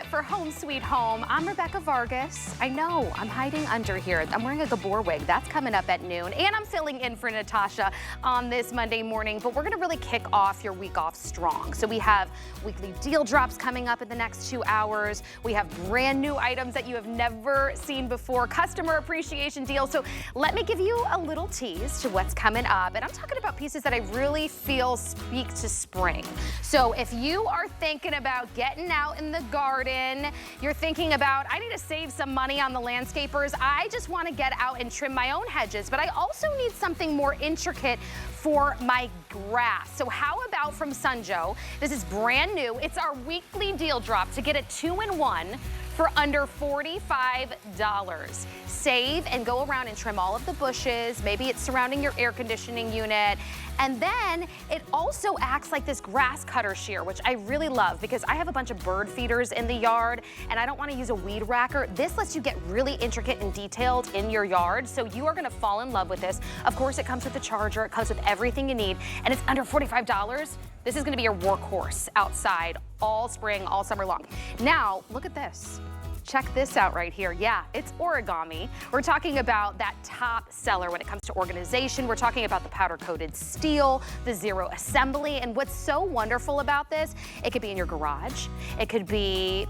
for Home Sweet Home. I'm Rebecca Vargas. I know, I'm hiding under here. I'm wearing a Gabor wig. That's coming up at noon. And I'm filling in for Natasha on this Monday morning. But we're going to really kick off your week off strong. So we have weekly deal drops coming up in the next 2 hours. We have brand new items that you have never seen before. Customer appreciation deals. So let me give you a little tease to what's coming up. And I'm talking about pieces that I really feel speak to spring. So if you are thinking about getting out in the garden, you're thinking about, I need to save some money on the landscapers, I just want to get out and trim my own hedges, but I also need something more intricate for my grass. So how about from Sunjo? This is brand new. It's our weekly deal drop to get a 2-in-1 for under $45. Save and go around and trim all of the bushes. Maybe it's surrounding your air conditioning unit. And then it also acts like this grass cutter shear, which I really love because I have a bunch of bird feeders in the yard and I don't want to use a weed whacker. This lets you get really intricate and detailed in your yard. So you are going to fall in love with this. Of course, it comes with the charger. It comes with everything you need. And it's under $45. This is going to be your workhorse outside all spring, all summer long. Now, look at this. Check this out right here. Yeah, it's origami. We're talking about that top seller when it comes to organization. We're talking about the powder coated steel, the zero assembly. And what's so wonderful about this, it could be in your garage, it could be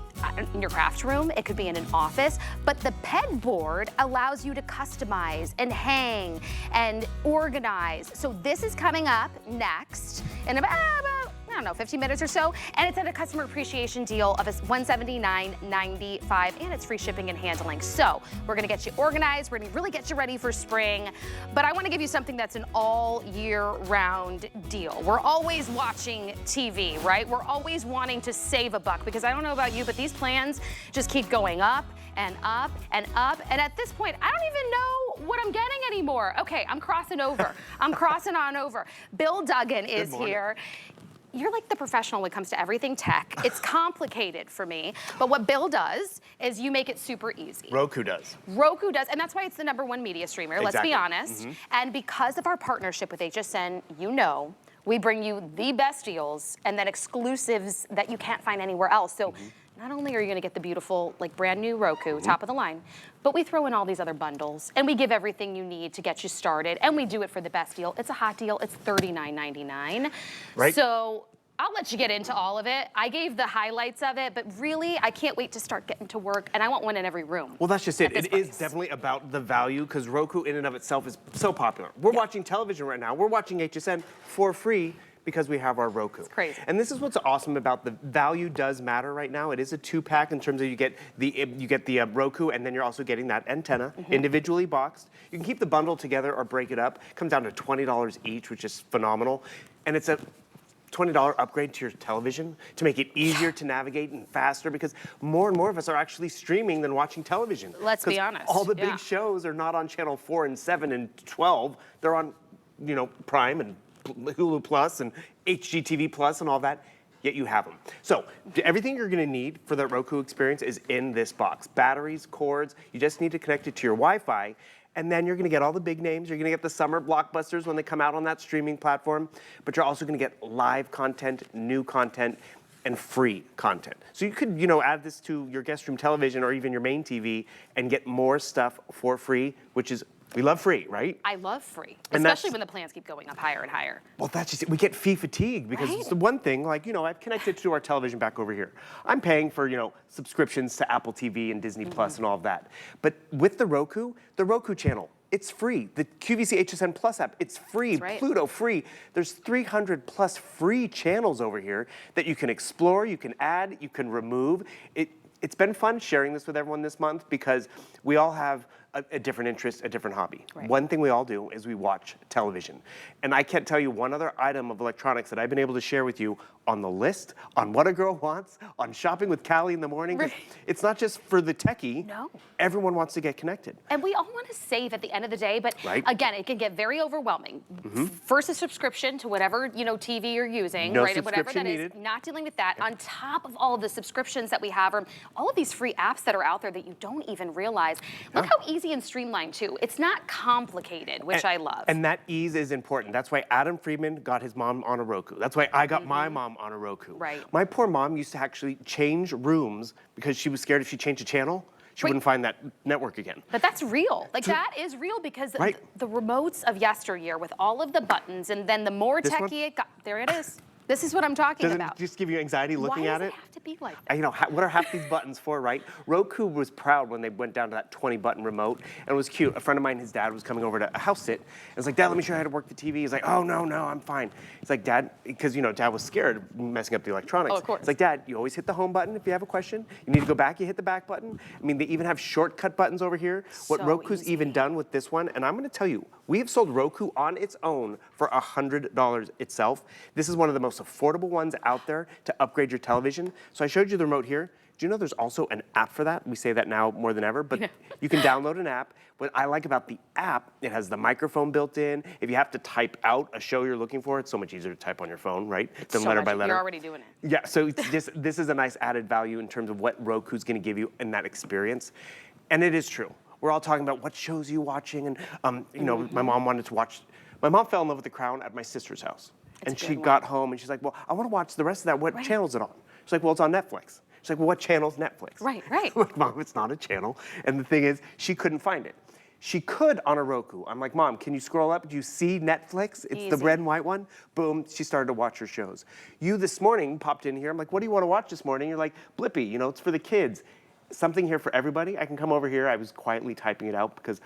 in your craft room, it could be in an office, but the ped board allows you to customize and hang and organize. So this is coming up next in about I don't know, 15 minutes or so, and it's at a customer appreciation deal of $179.95, and it's free shipping and handling. So we're gonna get you organized, we're gonna really get you ready for spring, but I wanna give you something that's an all year round deal. We're always watching TV, right? We're always wanting to save a buck because I don't know about you, but these plans just keep going up and up and up, and at this point, I don't even know what I'm getting anymore. Okay, I'm crossing over. I'm crossing on over. Bill Duggan is here. You're like the professional when it comes to everything tech. It's complicated for me, but what Bill does is you make it super easy. Roku does. Roku does, and that's why it's the #1 media streamer, Exactly. Let's be honest. And because of our partnership with HSN, you know, we bring you the best deals and then exclusives that you can't find anywhere else. So not only are you gonna get the beautiful, like brand new Roku, top of the line, but we throw in all these other bundles and we give everything you need to get you started, and we do it for the best deal. It's a hot deal, it's $39.99. Right. So I'll let you get into all of it. I gave the highlights of it, but really, I can't wait to start getting to work, and I want one in every room. Well, that's just it. It is definitely about the value because Roku in and of itself is so popular. We're watching television right now. We're watching HSN for free because we have our Roku. It's crazy. And this is what's awesome about the value does matter right now. It is a 2-pack in terms of you get the Roku, and then you're also getting that antenna individually boxed. You can keep the bundle together or break it up. It comes down to $20 each, which is phenomenal. And it's a $20 upgrade to your television to make it easier to navigate and faster because more and more of us are actually streaming than watching television. Let's be honest. All the big shows are not on channel 4 and 7 and 12. They're on, you know, Prime and Hulu Plus and HGTV Plus and all that, yet you have them. So everything you're gonna need for that Roku experience is in this box. Batteries, cords, you just need to connect it to your Wi-Fi, and then you're gonna get all the big names. You're gonna get the summer blockbusters when they come out on that streaming platform, but you're also gonna get live content, new content, and free content. So you could, you know, add this to your guest room television or even your main TV and get more stuff for free, which is, we love free, right? I love free, And especially when the plans keep going up higher and higher. Well, that's just it. We get fee fatigue because it's the one thing, like, you know, I've connected to our television back over here. I'm paying for, you know, subscriptions to Apple TV and Disney Plus and all of that. But with the Roku channel, it's free. The QVC HSN Plus app, it's free. That's right. Pluto, free. There's 300 plus free channels over here that you can explore, you can add, you can remove. It's been fun sharing this with everyone this month because we all have a different interest, a different hobby. Right. One thing we all do is we watch television. And I can't tell you one other item of electronics that I've been able to share with you on the list, on What a Girl Wants, on Shopping with Callie in the Morning. Right. It's not just for the techie. No. Everyone wants to get connected. And we all want to save at the end of the day, but again, it can get very overwhelming. First, a subscription to whatever, you know, TV you're using, No right? Whatever subscription that needed. is, not dealing with that. On top of all of the subscriptions that we have, or all of these free apps that are out there that you don't even realize. Look how easy easy and streamlined too. It's not complicated, which I love. And that ease is important. That's why Adam Friedman got his mom on a Roku. That's why I got my mom on a Roku. Right. My poor mom used to actually change rooms because she was scared if she changed a channel, she wouldn't find that network again. But that's real. Like that is real because the remotes of yesteryear with all of the buttons and then the more techie it got, there it is. This is what I'm talking about. Doesn't it just give you anxiety looking at it? Why does it have to be like that? You know, what are half these buttons for, right? Roku was proud when they went down to that 20-button remote, and it was cute. A friend of mine, his dad was coming over to a house sit, and was like, Dad, let me show you how to work the TV. He's like, oh, no, I'm fine. He's like, Dad, because, you know, Dad was scared of messing up the electronics. Oh, of course. It's like, Dad, you always hit the home button if you have a question. You need to go back, you hit the back button. I mean, they even have shortcut buttons over here. What Roku's even done with this one, and I'm going to tell you, we have sold Roku on its own for $100 itself. This is one of the most affordable ones out there to upgrade your television. So I showed you the remote here. Do you know there's also an app for that? We say that now more than ever, but you can download an app. What I like about the app, it has the microphone built in. If you have to type out a show you're looking for, it's so much easier to type on your phone, right? Than letter by letter. You're already doing it. Yeah, so it's just, this is a nice added value in terms of what Roku's gonna give you in that experience. And it is true. We're all talking about what shows are you watching, and you know, my mom wanted to watch. My mom fell in love with The Crown at my sister's house, and she got home and she's like, "Well, I want to watch the rest of that. What channel is it on?" She's like, "Well, it's on Netflix." She's like, "Well, what channel's Netflix?" Right. I'm like, Mom, it's not a channel. And the thing is, she couldn't find it. She could on a Roku. I'm like, Mom, can you scroll up? Do you see Netflix? It's the red and white one. Boom, she started to watch her shows. You this morning popped in here. I'm like, what do you want to watch this morning? You're like, Blippi, you know, it's for the kids. Something here for everybody. I can come over here. I was quietly typing it out because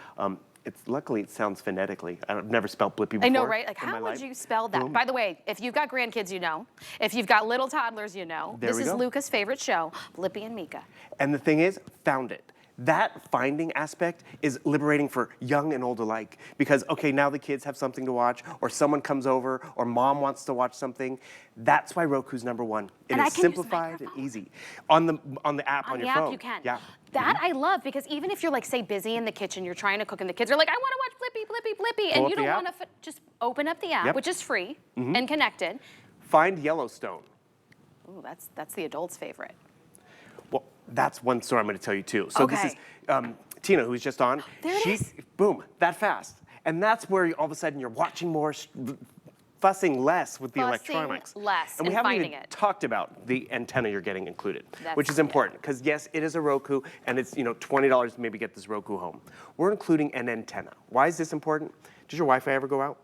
luckily it sounds phonetically. I've never spelled Blippi before. I know, right? Like, how would you spell that? Boom. By the way, if you've got grandkids, you know. If you've got little toddlers, you know. This is Luca's favorite show, Blippi and Mika. And the thing is, found it. That finding aspect is liberating for young and old alike because, okay, now the kids have something to watch, or someone comes over, or mom wants to watch something. That's why Roku's #1. It is simplified and easy. On the app on your phone. On the app you can. Yeah. That I love because even if you're like, say, busy in the kitchen, you're trying to cook and the kids are like, I want to watch Blippi, and you don't want to just open up the app, which is free and connected. Find Yellowstone. Ooh, that's the adult's favorite. Well, that's one story I'm going to tell you too. So this is Tina, who's just on. There it is. Boom, that fast. And that's where all of a sudden you're watching more, fussing less with the electronics. Less and we haven't even talked about the antenna you're getting included, which is important because yes, it is a Roku and it's $20 to maybe get this Roku home. We're including an antenna. Why is this important? Does your Wi-Fi ever go out?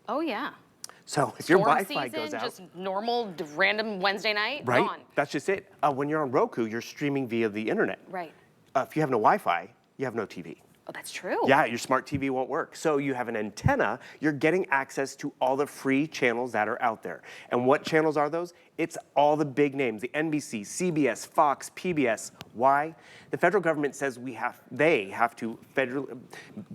Oh yeah. So if your Wi-Fi goes out, just normal, random Wednesday night, right? gone. That's just it. When you're on Roku, you're streaming via the internet. Right. If you have no Wi-Fi, you have no TV. Oh, that's true. Yeah, your smart TV won't work. So you have an antenna, you're getting access to all the free channels that are out there. And what channels are those? It's all the big names, the NBC, CBS, Fox, PBS. Why? The federal government says they have to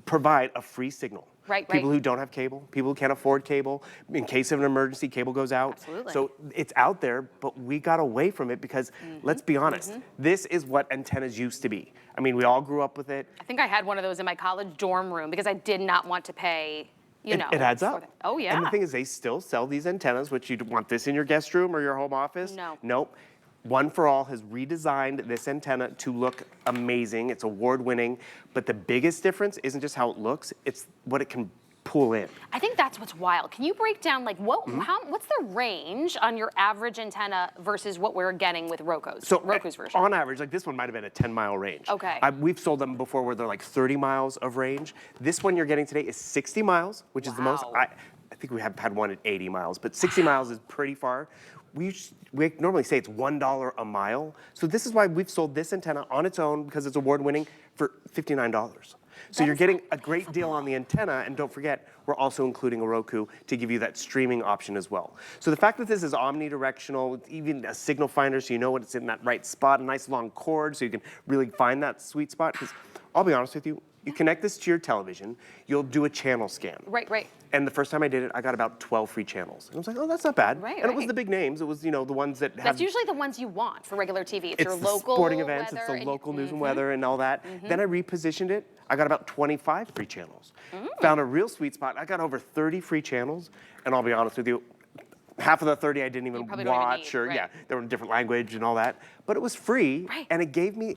provide a free signal. People who don't have cable, people who can't afford cable, in case of an emergency, cable goes out. Absolutely. So it's out there, but we got away from it because, let's be honest, this is what antennas used to be. I mean, we all grew up with it. I think I had one of those in my college dorm room because I did not want to pay, It adds up. Oh, yeah. And the thing is, they still sell these antennas, which you'd want this in your guest room or your home office. No. Nope. One for All has redesigned this antenna to look amazing. It's award-winning, but the biggest difference isn't just how it looks, it's what it can pull in. I think that's what's wild. Can you break down like what's the range on your average antenna versus what we're getting with Roku's version? On average, like this one might have been a 10-mile range. Okay. We've sold them before where they're like 30 miles of range. This one you're getting today is 60 miles, which is the most. I think we have had one at 80 miles, but 60 miles is pretty far. We normally say it's $1 a mile. So this is why we've sold this antenna on its own because it's award-winning for $59. So you're getting a great deal on the antenna, and don't forget, we're also including a Roku to give you that streaming option as well. So the fact that this is omnidirectional, even a signal finder so you know when it's in that right spot, a nice long cord so you can really find that sweet spot, because I'll be honest with you, you connect this to your television, you'll do a channel scan. Right. And the first time I did it, I got about 12 free channels. And I was like, oh, that's not bad. And it was the big names. It was, the ones that have... That's usually the ones you want for regular TV. It's your local sporting events, weather, it's the local news and weather and all that. Then I repositioned it. I got about 25 free channels. Found a real sweet spot. I got over 30 free channels. And I'll be honest with you, half of the 30 I didn't even watch, or they were in a different language and all that. But it was free, and it gave me...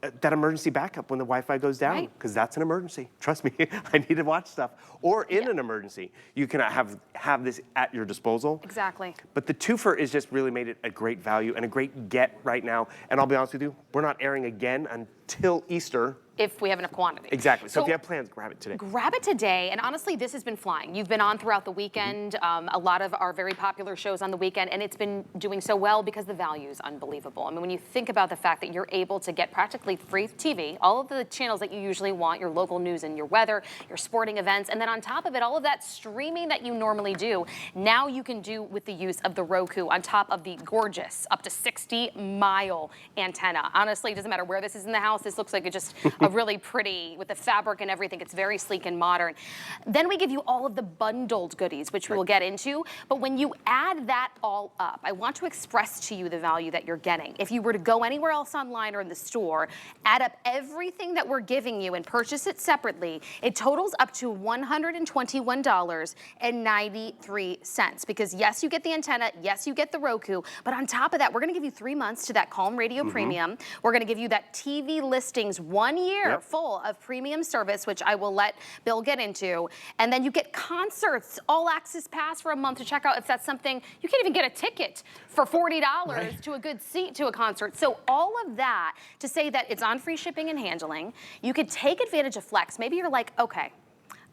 that emergency backup when the Wi-Fi goes down, Right. because that's an emergency. Trust me, I need to watch stuff. Or in an emergency, you can have this at your disposal. Exactly. But the twofer is just really made it a great value and a great get right now. And I'll be honest with you, we're not airing again until Easter. If we have enough quantity. Exactly. So if you have plans, grab it today. Grab it today, and honestly, this has been flying. You've been on throughout the weekend, a lot of our very popular shows on the weekend, and it's been doing so well because the value is unbelievable. I mean, when you think about the fact that you're able to get practically free TV, all of the channels that you usually want, your local news and your weather, your sporting events, and then on top of it, all of that streaming that you normally do, now you can do with the use of the Roku on top of the gorgeous, up to 60-mile antenna. Honestly, it doesn't matter where this is in the house, this looks like it's just a really pretty, with the fabric and everything, it's very sleek and modern. Then we give you all of the bundled goodies, which we will get into, but when you add that all up, I want to express to you the value that you're getting. If you were to go anywhere else online or in the store, add up everything that we're giving you and purchase it separately, it totals up to $121.93, because yes, you get the antenna, yes, you get the Roku, but on top of that, we're gonna give you 3 months to that Calm Radio Premium. We're gonna give you that TV listings 1 year full of premium service, which I will let Bill get into. And then you get concerts, all access pass for a month to check out if that's something. You can't even get a ticket for $40 to a good seat to a concert. So all of that to say that it's on free shipping and handling. You could take advantage of Flex. Maybe you're like, okay,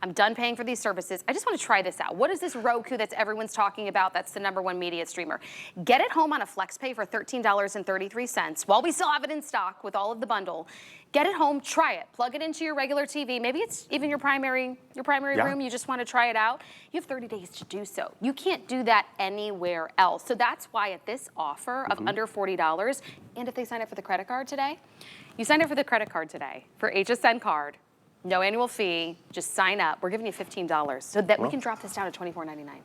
I'm done paying for these services. I just want to try this out. What is this Roku that's everyone's talking about that's the #1 media streamer? Get it home on a FlexPay for $13.33 while we still have it in stock with all of the bundle. Get it home, try it, plug it into your regular TV. Maybe it's even your primary room, you just want to try it out. You have 30 days to do so. You can't do that anywhere else. So that's why at this offer of under $40, and if they sign up for the credit card today, you sign up for the credit card today for HSN card. No annual fee, just sign up. We're giving you $15 so that we can drop this down to $24.99.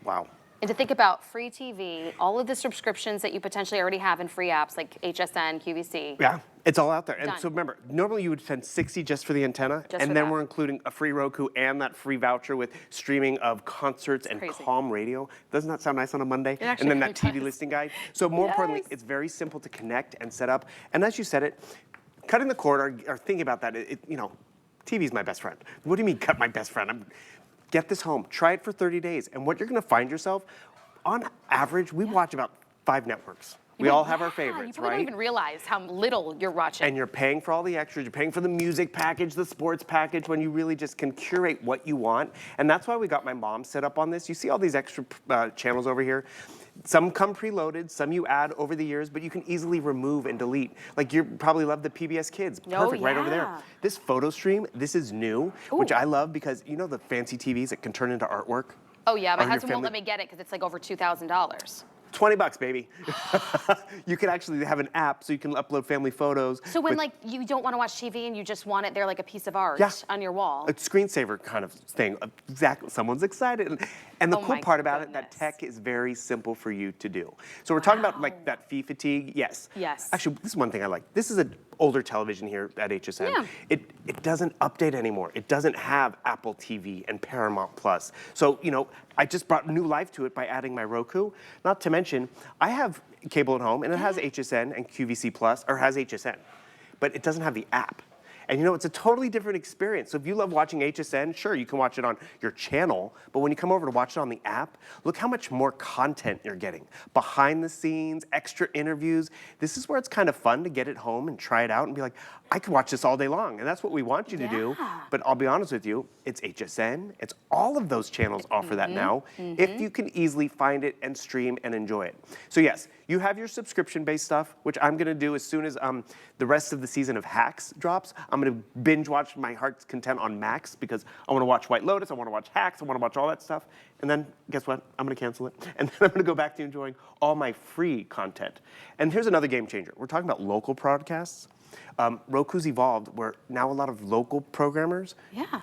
Wow. And to think about free TV, all of the subscriptions that you potentially already have in free apps like HSN, QVC. Yeah, it's all out there. And Done. so remember, normally you would spend $60 just for the antenna, Just and for then that. we're including a free Roku and that free voucher with streaming of concerts and crazy. Calm Radio. Doesn't that sound nice on a Monday? It actually And then really that TV does. listing guide. So more importantly, Yes. it's very simple to connect and set up. And as you said it, cutting the cord or thinking about that, you know, TV's my best friend. What do you mean cut my best friend? Get this home, try it for 30 days. And what you're gonna find yourself, on average, we watch about 5 networks. We all have our favorites, You probably right? don't even realize how little you're watching. And you're paying for all the extras. You're paying for the music package, the sports package, when you really just can curate what you want. And that's why we got my mom set up on this. You see all these extra channels over here? Some come preloaded, some you add over the years, but you can easily remove and delete. Like you probably love the PBS Kids. Perfect, right over there. yeah. This photo stream, this is new, which I love because you know the fancy TVs that can turn into artwork? Oh yeah, my Or your husband won't family- let me get it because it's like over $2,000. $20, baby. You can actually have an app so you can upload family photos. So when with- like you don't want to watch TV and you just want it there like a piece of art Yeah. on your wall. a screensaver kind of thing. Exactly. Someone's excited. And the Oh cool my part about it, that goodness. tech is very simple for you to do. So we're talking about like that fee fatigue. Yes. Yes. Actually, this is one thing I like. This is an older television here at HSN. Yeah. It doesn't update anymore. It doesn't have Apple TV and Paramount Plus. So, you know, I just brought new life to it by adding my Roku. Not to mention, I have cable at home and it has HSN and QVC Plus, or has HSN, but it doesn't have the app. And you know, it's a totally different experience. So if you love watching HSN, sure, you can watch it on your channel, but when you come over to watch it on the app, look how much more content you're getting. Behind the scenes, extra interviews. This is where it's kind of fun to get it home and try it out and be like, I could watch this all day long. And that's what we want you to do. Yeah. But I'll be honest with you, it's HSN. It's all of those channels offer that now, if you can easily find it and stream and enjoy it. So yes, you have your subscription-based stuff, which I'm gonna do as soon as the rest of the season of Hacks drops. I'm gonna binge watch my heart's content on Max because I wanna watch White Lotus, I wanna watch Hacks, I wanna watch all that stuff. And then, guess what? I'm gonna cancel it. And then I'm gonna go back to enjoying all my free content. And here's another game changer. We're talking about local broadcasts. Roku's evolved where now a lot of local programmers,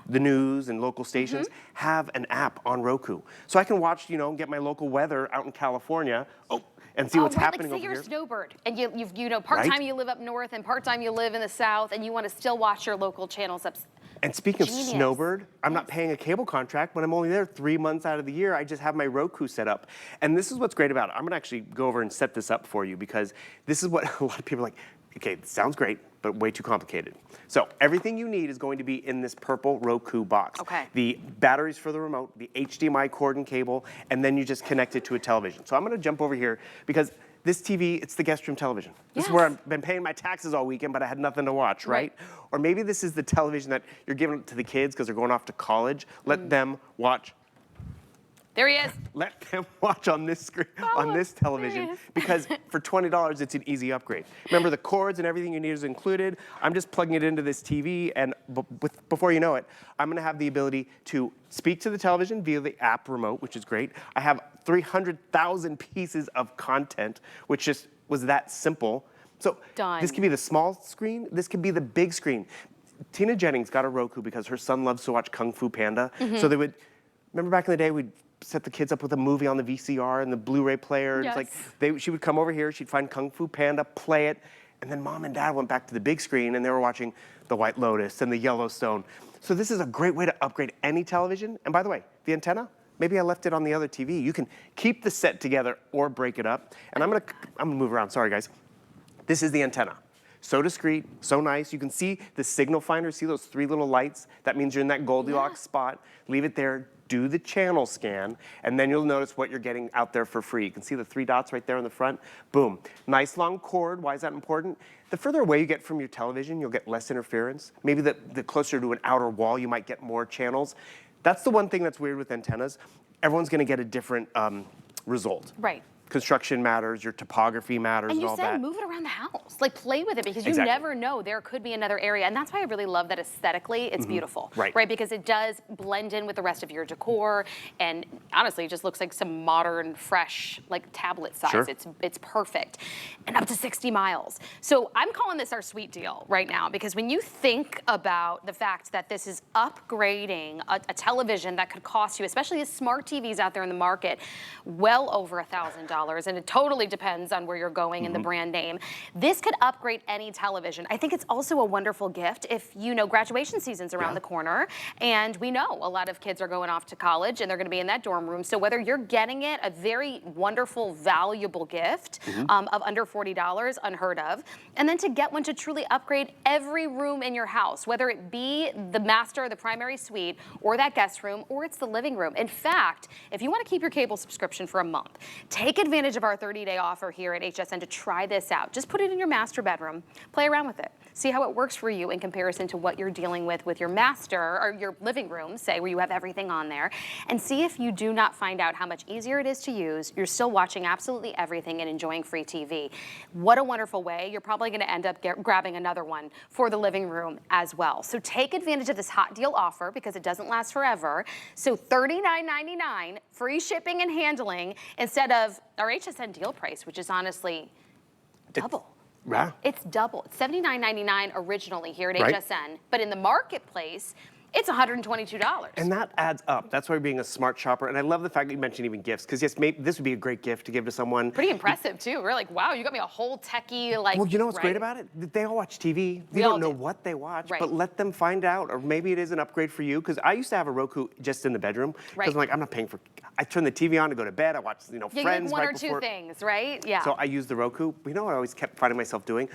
the news and local stations, have an app on Roku. So I can watch, you know, get my local weather out in California. And see what's happening like, over say you're here. a snowbird, and you know, part-time you live up north, and part-time you live in the south, and you want to still watch your local channels up. And speaking Genius. of snowbird, I'm not paying a cable contract when I'm only there 3 months out of the year. I just have my Roku set up. And this is what's great about it. I'm gonna actually go over and set this up for you because this is what a lot of people are like, okay, it sounds great. but way too complicated. So everything you need is going to be in this purple Roku box. Okay. The batteries for the remote, the HDMI cord and cable, and then you just connect it to a television. So I'm gonna jump over here because this TV, it's the guest room television. This is where I've been paying my taxes all weekend, but I had nothing to watch, right? Or maybe this is the television that you're giving to the kids because they're going off to college. Let them watch. There he is. Let them watch on this screen, on this television, because for $20, it's an easy upgrade. Remember, the cords and everything you need is included. I'm just plugging it into this TV, and before you know it, I'm gonna have the ability to speak to the television via the app remote, which is great. I have 300,000 pieces of content, which just was that simple. So this could be the small screen, this could be the big screen. Tina Jennings got a Roku because her son loves to watch Kung Fu Panda. So they would, remember back in the day, we'd set the kids up with a movie on the VCR and the Blu-ray player. It's like she would come over here, she'd find Kung Fu Panda, play it, and then mom and dad went back to the big screen and they were watching The White Lotus and the Yellowstone. So this is a great way to upgrade any television. And by the way, the antenna, maybe I left it on the other TV. You can keep the set together or break it up. And I'm gonna move around, sorry guys. This is the antenna. So discreet, so nice. You can see the signal finder, see those 3 little lights? That means you're in that Goldilocks spot. Leave it there, do the channel scan, and then you'll notice what you're getting out there for free. You can see the 3 dots right there in the front. Boom. Nice long cord. Why is that important? The further away you get from your television, you'll get less interference. Maybe the closer to an outer wall, you might get more channels. That's the one thing that's weird with antennas. Everyone's gonna get a different result. Right. Construction matters, your topography matters, and all that. And you said move it around the house. Like play with it because you never know, there could be another area. And that's why I really love that aesthetically it's beautiful. Right, because it does blend in with the rest of your decor. And honestly, it just looks like some modern, fresh, like tablet size. It's perfect. And up to 60 miles. So I'm calling this our sweet deal right now because when you think about the fact that this is upgrading a television that could cost you, especially the smart TVs out there in the market, well over $1,000. And it totally depends on where you're going and the brand name. This could upgrade any television. I think it's also a wonderful gift if you know graduation season's around the corner, and we know a lot of kids are going off to college and they're gonna be in that dorm room. So whether you're getting it, a very wonderful, valuable gift of under $40, unheard of, and then to get one to truly upgrade every room in your house, whether it be the master, the primary suite, or that guest room, or it's the living room. In fact, if you wanna keep your cable subscription for a month, take advantage of our 30-day offer here at HSN to try this out. Just put it in your master bedroom, play around with it. See how it works for you in comparison to what you're dealing with your master or your living room, say, where you have everything on there, and see if you do not find out how much easier it is to use. You're still watching absolutely everything and enjoying free TV. What a wonderful way. You're probably gonna end up grabbing another one for the living room as well. So take advantage of this hot deal offer because it doesn't last forever. So $39.99, free shipping and handling instead of our HSN deal price, which is honestly double. It's double. It's $79.99 originally here at HSN, but in the marketplace, it's $122. And that adds up. That's why being a smart shopper. And I love the fact that you mentioned even gifts, because yes, maybe this would be a great gift to give to someone. Pretty impressive too. We're like, wow, you got me a whole techie like. Well, you know what's great about it? They all watch TV. They don't know what they watch, but let them find out. Or maybe it is an upgrade for you. Because I used to have a Roku just in the bedroom. Because I'm like, I'm not paying for. I turn the TV on to go to bed. I watch, Friends. You like one or two things, right? Yeah. So I use the Roku. You know what I always kept finding myself doing?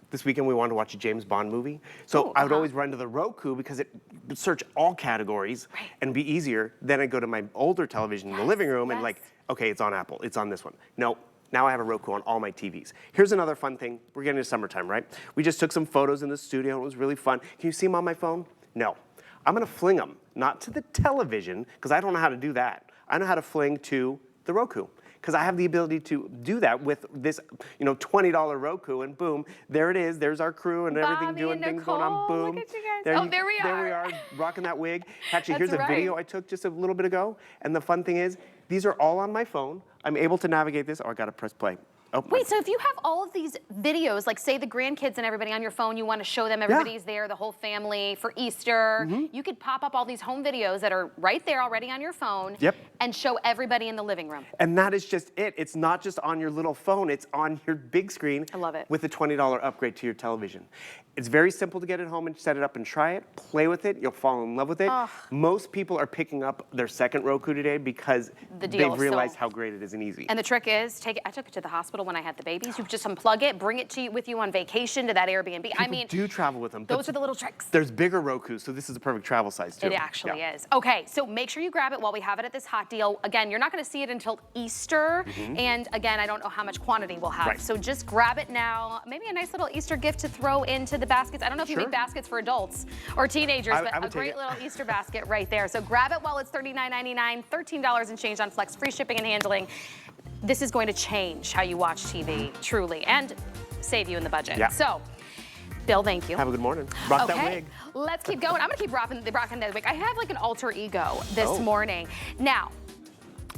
This weekend we wanted to watch a James Bond movie. So I would always run to the Roku because it would search all categories and be easier. Then I'd go to my older television in the living room and like, okay, it's on Apple, it's on this one. No, now I have a Roku on all my TVs. Here's another fun thing. We're getting into summertime, right? We just took some photos in the studio and it was really fun. Can you see them on my phone? No. I'm gonna fling them, not to the television, because I don't know how to do that. I know how to fling to the Roku. Because I have the ability to do that with this, $20 Roku, and boom, there it is. There's our crew and everything doing things going on. Boom. Look at you guys. There we are, rocking that wig. Actually, here's a video I took just a little bit ago. And the fun thing is, these are all on my phone. I'm able to navigate this. Oh, I gotta press play. Oh, wait, so if you have all of these videos, like say the grandkids and everybody on your phone, you want to show them everybody's there, the whole family for Easter, you could pop up all these home videos that are right there already on your phone and show everybody in the living room. And that is just it. It's not just on your little phone, it's on your big screen. I love it. With a $20 upgrade to your television. It's very simple to get it home and set it up and try it, play with it, you'll fall in love with it. Most people are picking up their second Roku today because they've realized how great it is and easy. And the trick is, I took it to the hospital when I had the babies. You just unplug it, bring it to you with you on vacation to that Airbnb. I mean, do travel with them. Those are the little tricks. There's bigger Roku, so this is a perfect travel size too. It actually is. Okay, so make sure you grab it while we have it at this hot deal. Again, you're not gonna see it until Easter. And again, I don't know how much quantity we'll have. So just grab it now. Maybe a nice little Easter gift to throw into the baskets. I don't know if you make baskets for adults or teenagers, but a great little Easter basket right there. So grab it while it's $39.99, $13 and change on Flex, free shipping and handling. This is going to change how you watch TV, truly, and save you in the budget. So, Bill, thank you. Have a good morning. Rock that wig. Let's keep going. I'm gonna keep rocking that wig. I have like an alter ego this morning. Now,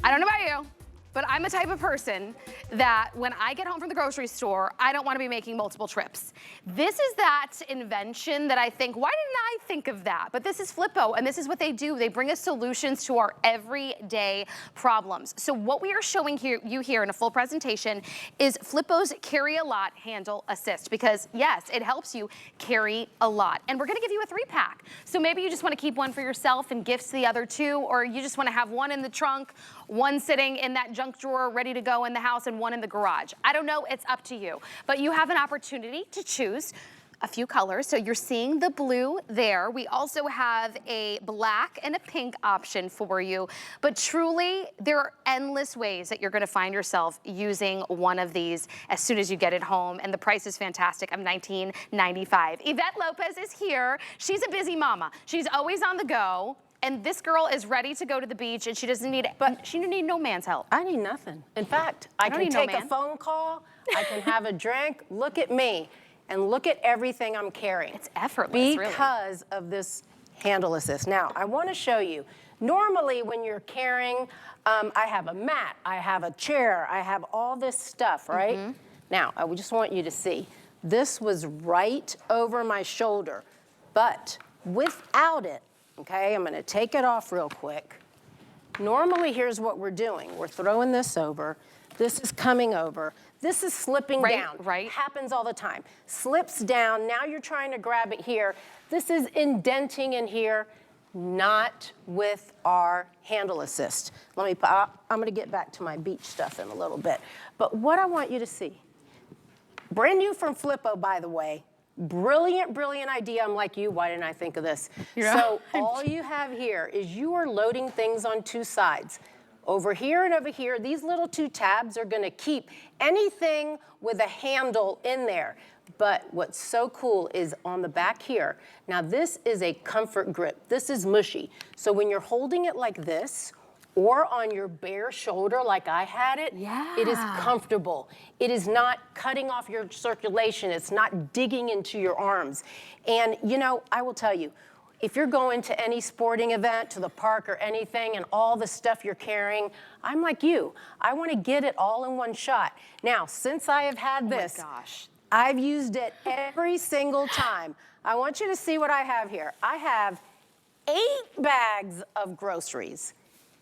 I don't know about you, but I'm the type of person that when I get home from the grocery store, I don't want to be making multiple trips. This is that invention that I think, why didn't I think of that? But this is Flippo, and this is what they do. They bring us solutions to our everyday problems. So what we are showing you here in a full presentation is Flippo's Carry a Lot Handle Assist, because yes, it helps you carry a lot. And we're gonna give you a 3-pack. So maybe you just wanna keep one for yourself and gifts the other 2, or you just wanna have one in the trunk, one sitting in that junk drawer ready to go in the house, and one in the garage. I don't know, it's up to you. But you have an opportunity to choose a few colors. So you're seeing the blue there. We also have a black and a pink option for you. But truly, there are endless ways that you're gonna find yourself using one of these as soon as you get it home. And the price is fantastic of $19.95. Yvette Lopez is here. She's a busy mama. She's always on the go. And this girl is ready to go to the beach, and she doesn't need it, but she need no man's help. I need nothing. In fact, I can take a phone call, I can have a drink, look at me, and look at everything I'm carrying. It's effortless, because of this handle assist. Now, I want to show you. Normally, when you're carrying, I have a mat, I have a chair, I have all this stuff, right? Now, I just want you to see. This was right over my shoulder, but without it, okay, I'm gonna take it off real quick. Normally, here's what we're doing. We're throwing this over. This is coming over. This is slipping down. Happens all the time. Slips down, now you're trying to grab it here. This is indenting in here, not with our handle assist. I'm gonna get back to my beach stuff in a little bit. But what I want you to see, brand new from Flippo, by the way, brilliant, brilliant idea. I'm like you, why didn't I think of this? So all you have here is you are loading things on 2 sides. Over here and over here, these little 2 tabs are gonna keep anything with a handle in there. But what's so cool is on the back here, now this is a comfort grip. This is mushy. So when you're holding it like this, or on your bare shoulder like I had it, it is comfortable. It is not cutting off your circulation. It's not digging into your arms. And you know, I will tell you, if you're going to any sporting event, to the park or anything, and all the stuff you're carrying, I'm like you. I want to get it all in one shot. Now, since I have had this, I've used it every single time. I want you to see what I have here. I have 8 bags of groceries.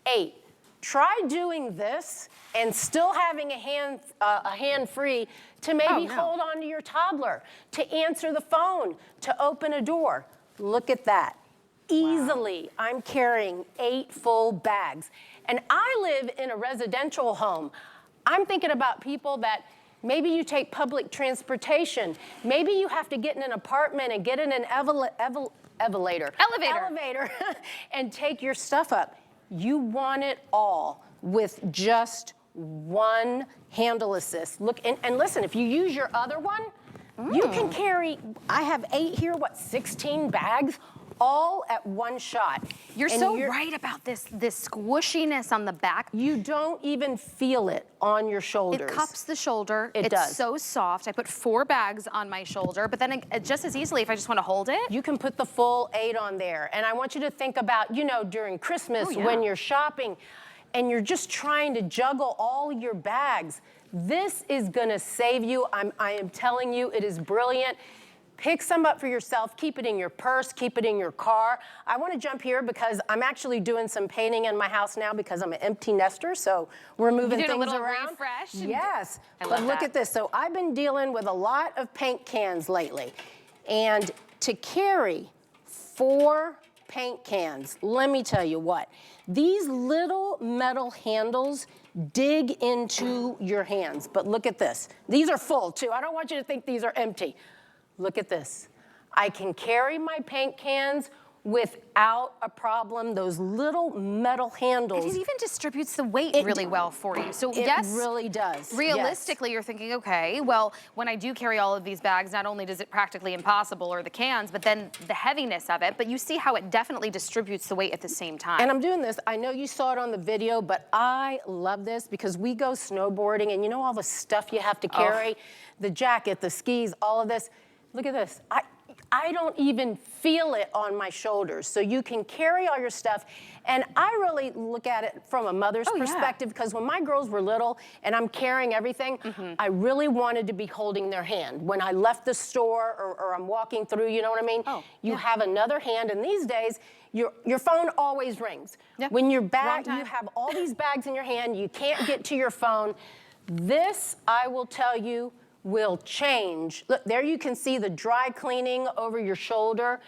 8. Try doing this and still having a hand free to maybe hold on to your toddler, to answer the phone, to open a door. Look at that. Easily, I'm carrying 8 full bags. And I live in a residential home. I'm thinking about people that maybe you take public transportation. Maybe you have to get in an apartment and get in an elevator and take your stuff up. You want it all with just one handle assist. Look, and listen, if you use your other one, you can carry, I have 8 here, 16 bags, all at one shot. You're so right about this squishiness on the back. You don't even feel it on your shoulders. It cups the shoulder. It does. It's so soft. I put 4 bags on my shoulder, but then just as easily, if I just want to hold it. You can put the full 8 on there. And I want you to think about, you know, during Christmas when you're shopping and you're just trying to juggle all your bags. This is gonna save you. I am telling you, it is brilliant. Pick some up for yourself, keep it in your purse, keep it in your car. I wanna jump here because I'm actually doing some painting in my house now because I'm an empty nester, so we're moving things around. You did a little refresh. Yes, but look at this. So I've been dealing with a lot of paint cans lately. And to carry 4 paint cans, let me tell you what, these little metal handles dig into your hands. But look at this. These are full too. I don't want you to think these are empty. Look at this. I can carry my paint cans without a problem. Those little metal handles. It even distributes the weight really well for you. So it yes, really does. Realistically, you're thinking, okay, well, when I do carry all of these bags, not only does it practically impossible or the cans, but then the heaviness of it, but you see how it definitely distributes the weight at the same time. And I'm doing this, I know you saw it on the video, but I love this because we go snowboarding and you know all the stuff you have to carry, the jacket, the skis, all of this. Look at this. I don't even feel it on my shoulders. So you can carry all your stuff. And I really look at it from a mother's perspective because when my girls were little and I'm carrying everything, I really wanted to be holding their hand. When I left the store or I'm walking through, you know what I mean? You have another hand, and these days, your phone always rings. When you're back, you have all these bags in your hand, you can't get to your phone. This, I will tell you, will change. Look, there you can see the dry cleaning over your shoulder,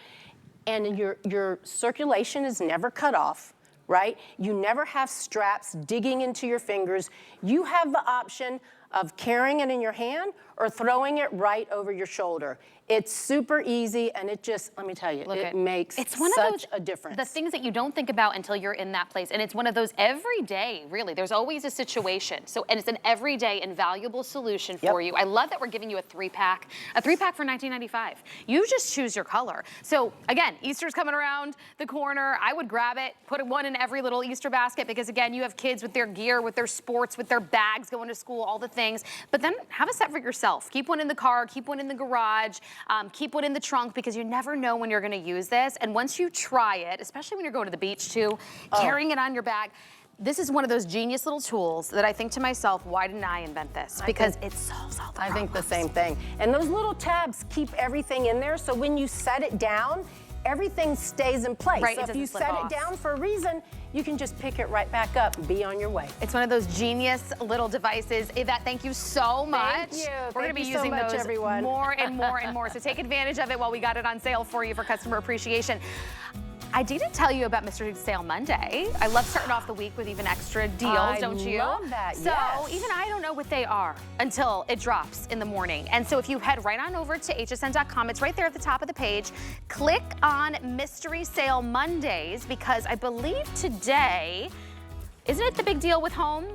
and your circulation is never cut off, right? You never have straps digging into your fingers. You have the option of carrying it in your hand or throwing it right over your shoulder. It's super easy, and it just, let me tell you, it makes such a difference. The things that you don't think about until you're in that place, and it's one of those every day, really. There's always a situation, and it's an everyday invaluable solution for you. I love that we're giving you a three-pack for $19.95. You just choose your color. So again, Easter's coming around the corner. I would grab it, put one in every little Easter basket, because again, you have kids with their gear, with their sports, with their bags going to school, all the things. But then have a set for yourself. Keep one in the car, keep one in the garage. Keep one in the trunk, because you never know when you're gonna use this. And once you try it, especially when you're going to the beach too, carrying it on your bag, this is one of those genius little tools that I think to myself, why didn't I invent this? Because it solves all the problems. I think the same thing. And those little tabs keep everything in there, so when you set it down, everything stays in place. Right, so if you set it down for a reason, you can just pick it right back up and be on your way. It's one of those genius little devices. Yvette, thank you so much. Thank you. We're going to be using those everyone. more and more and more. So take advantage of it while we got it on sale for you for customer appreciation. I didn't tell you about Mystery Sale Monday. I love starting off the week with even extra deals, don't you? I love that, So even I don't know what they are until it drops in the morning. And so if you head right on over to hsn.com, it's right there at the top of the page. Click on Mystery Sale Mondays, because I believe today, isn't it the big deal with home?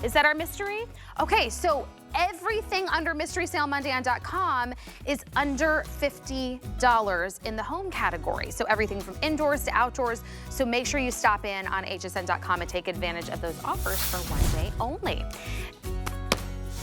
Is that our mystery? Okay, so everything under MysterySaleMonday.com is under $50 in the home category. So everything from indoors to outdoors. So make sure you stop in on hsn.com and take advantage of those offers for one day only.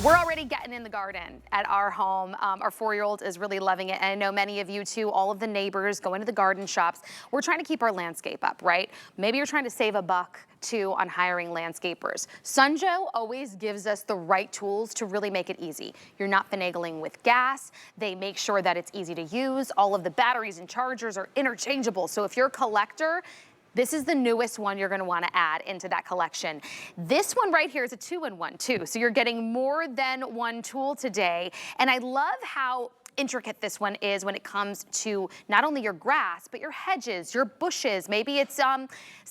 We're already getting in the garden at our home. Our 4-year-old is really loving it. And I know many of you too, all of the neighbors go into the garden shops. We're trying to keep our landscape up, right? Maybe you're trying to save a buck too on hiring landscapers. Sunjoe always gives us the right tools to really make it easy. You're not finagling with gas. They make sure that it's easy to use. All of the batteries and chargers are interchangeable. So if you're a collector, this is the newest one you're gonna wanna add into that collection. This one right here is a 2-in-1 too. So you're getting more than one tool today. And I love how intricate this one is when it comes to not only your grass, but your hedges, your bushes. Maybe it's some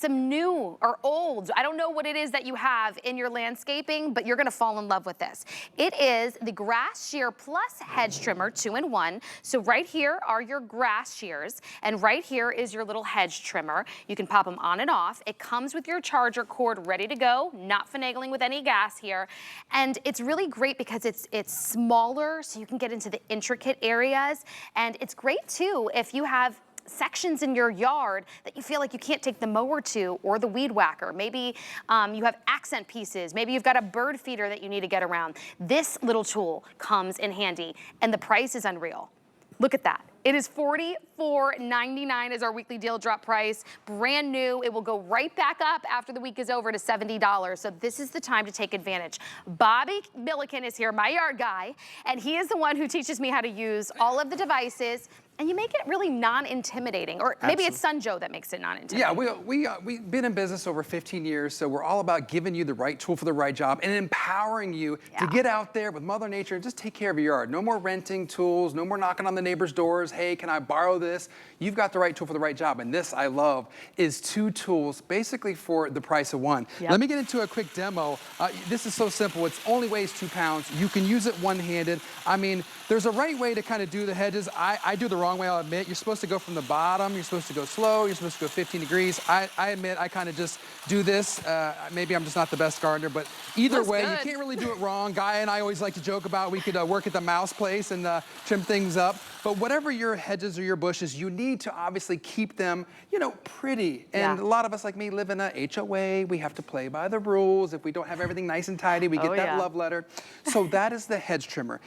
new or old. I don't know what it is that you have in your landscaping, but you're gonna fall in love with this. It is the Grass Shear Plus Hedge Trimmer 2-in-1. So right here are your grass shears, and right here is your little hedge trimmer. You can pop them on and off. It comes with your charger cord ready to go, not finagling with any gas here. And it's really great because it's smaller, so you can get into the intricate areas. And it's great too if you have sections in your yard that you feel like you can't take the mower to or the weed whacker. Maybe you have accent pieces. Maybe you've got a bird feeder that you need to get around. This little tool comes in handy, and the price is unreal. Look at that. It is $44.99 is our weekly deal drop price. Brand new. It will go right back up after the week is over to $70. So this is the time to take advantage. Bobby Milliken is here, my yard guy, and he is the one who teaches me how to use all of the devices And you make it really non-intimidating, or maybe it's Sunjoe that makes it non-intimidating. Yeah, we've been in business over 15 years, so we're all about giving you the right tool for the right job and empowering you to get out there with Mother Nature and just take care of your yard. No more renting tools, no more knocking on the neighbor's doors. Hey, can I borrow this? You've got the right tool for the right job, and this, I love, is 2 tools basically for the price of 1. Let me get into a quick demo. This is so simple. It only weighs 2 pounds. You can use it one-handed. I mean, there's a right way to kind of do the hedges. I do the wrong way, I'll admit. You're supposed to go from the bottom. You're supposed to go slow. You're supposed to go 15 degrees. I admit I kind of just do this. Maybe I'm just not the best gardener, but either way, you can't really do it wrong. Guy and I always like to joke about we could work at the mouse place and trim things up. But whatever your hedges or your bushes, you need to obviously keep them, you know, pretty. And a lot of us like me live in a HOA. We have to play by the rules. If we don't have everything nice and tidy, we get that love letter. So that is the hedge trimmer.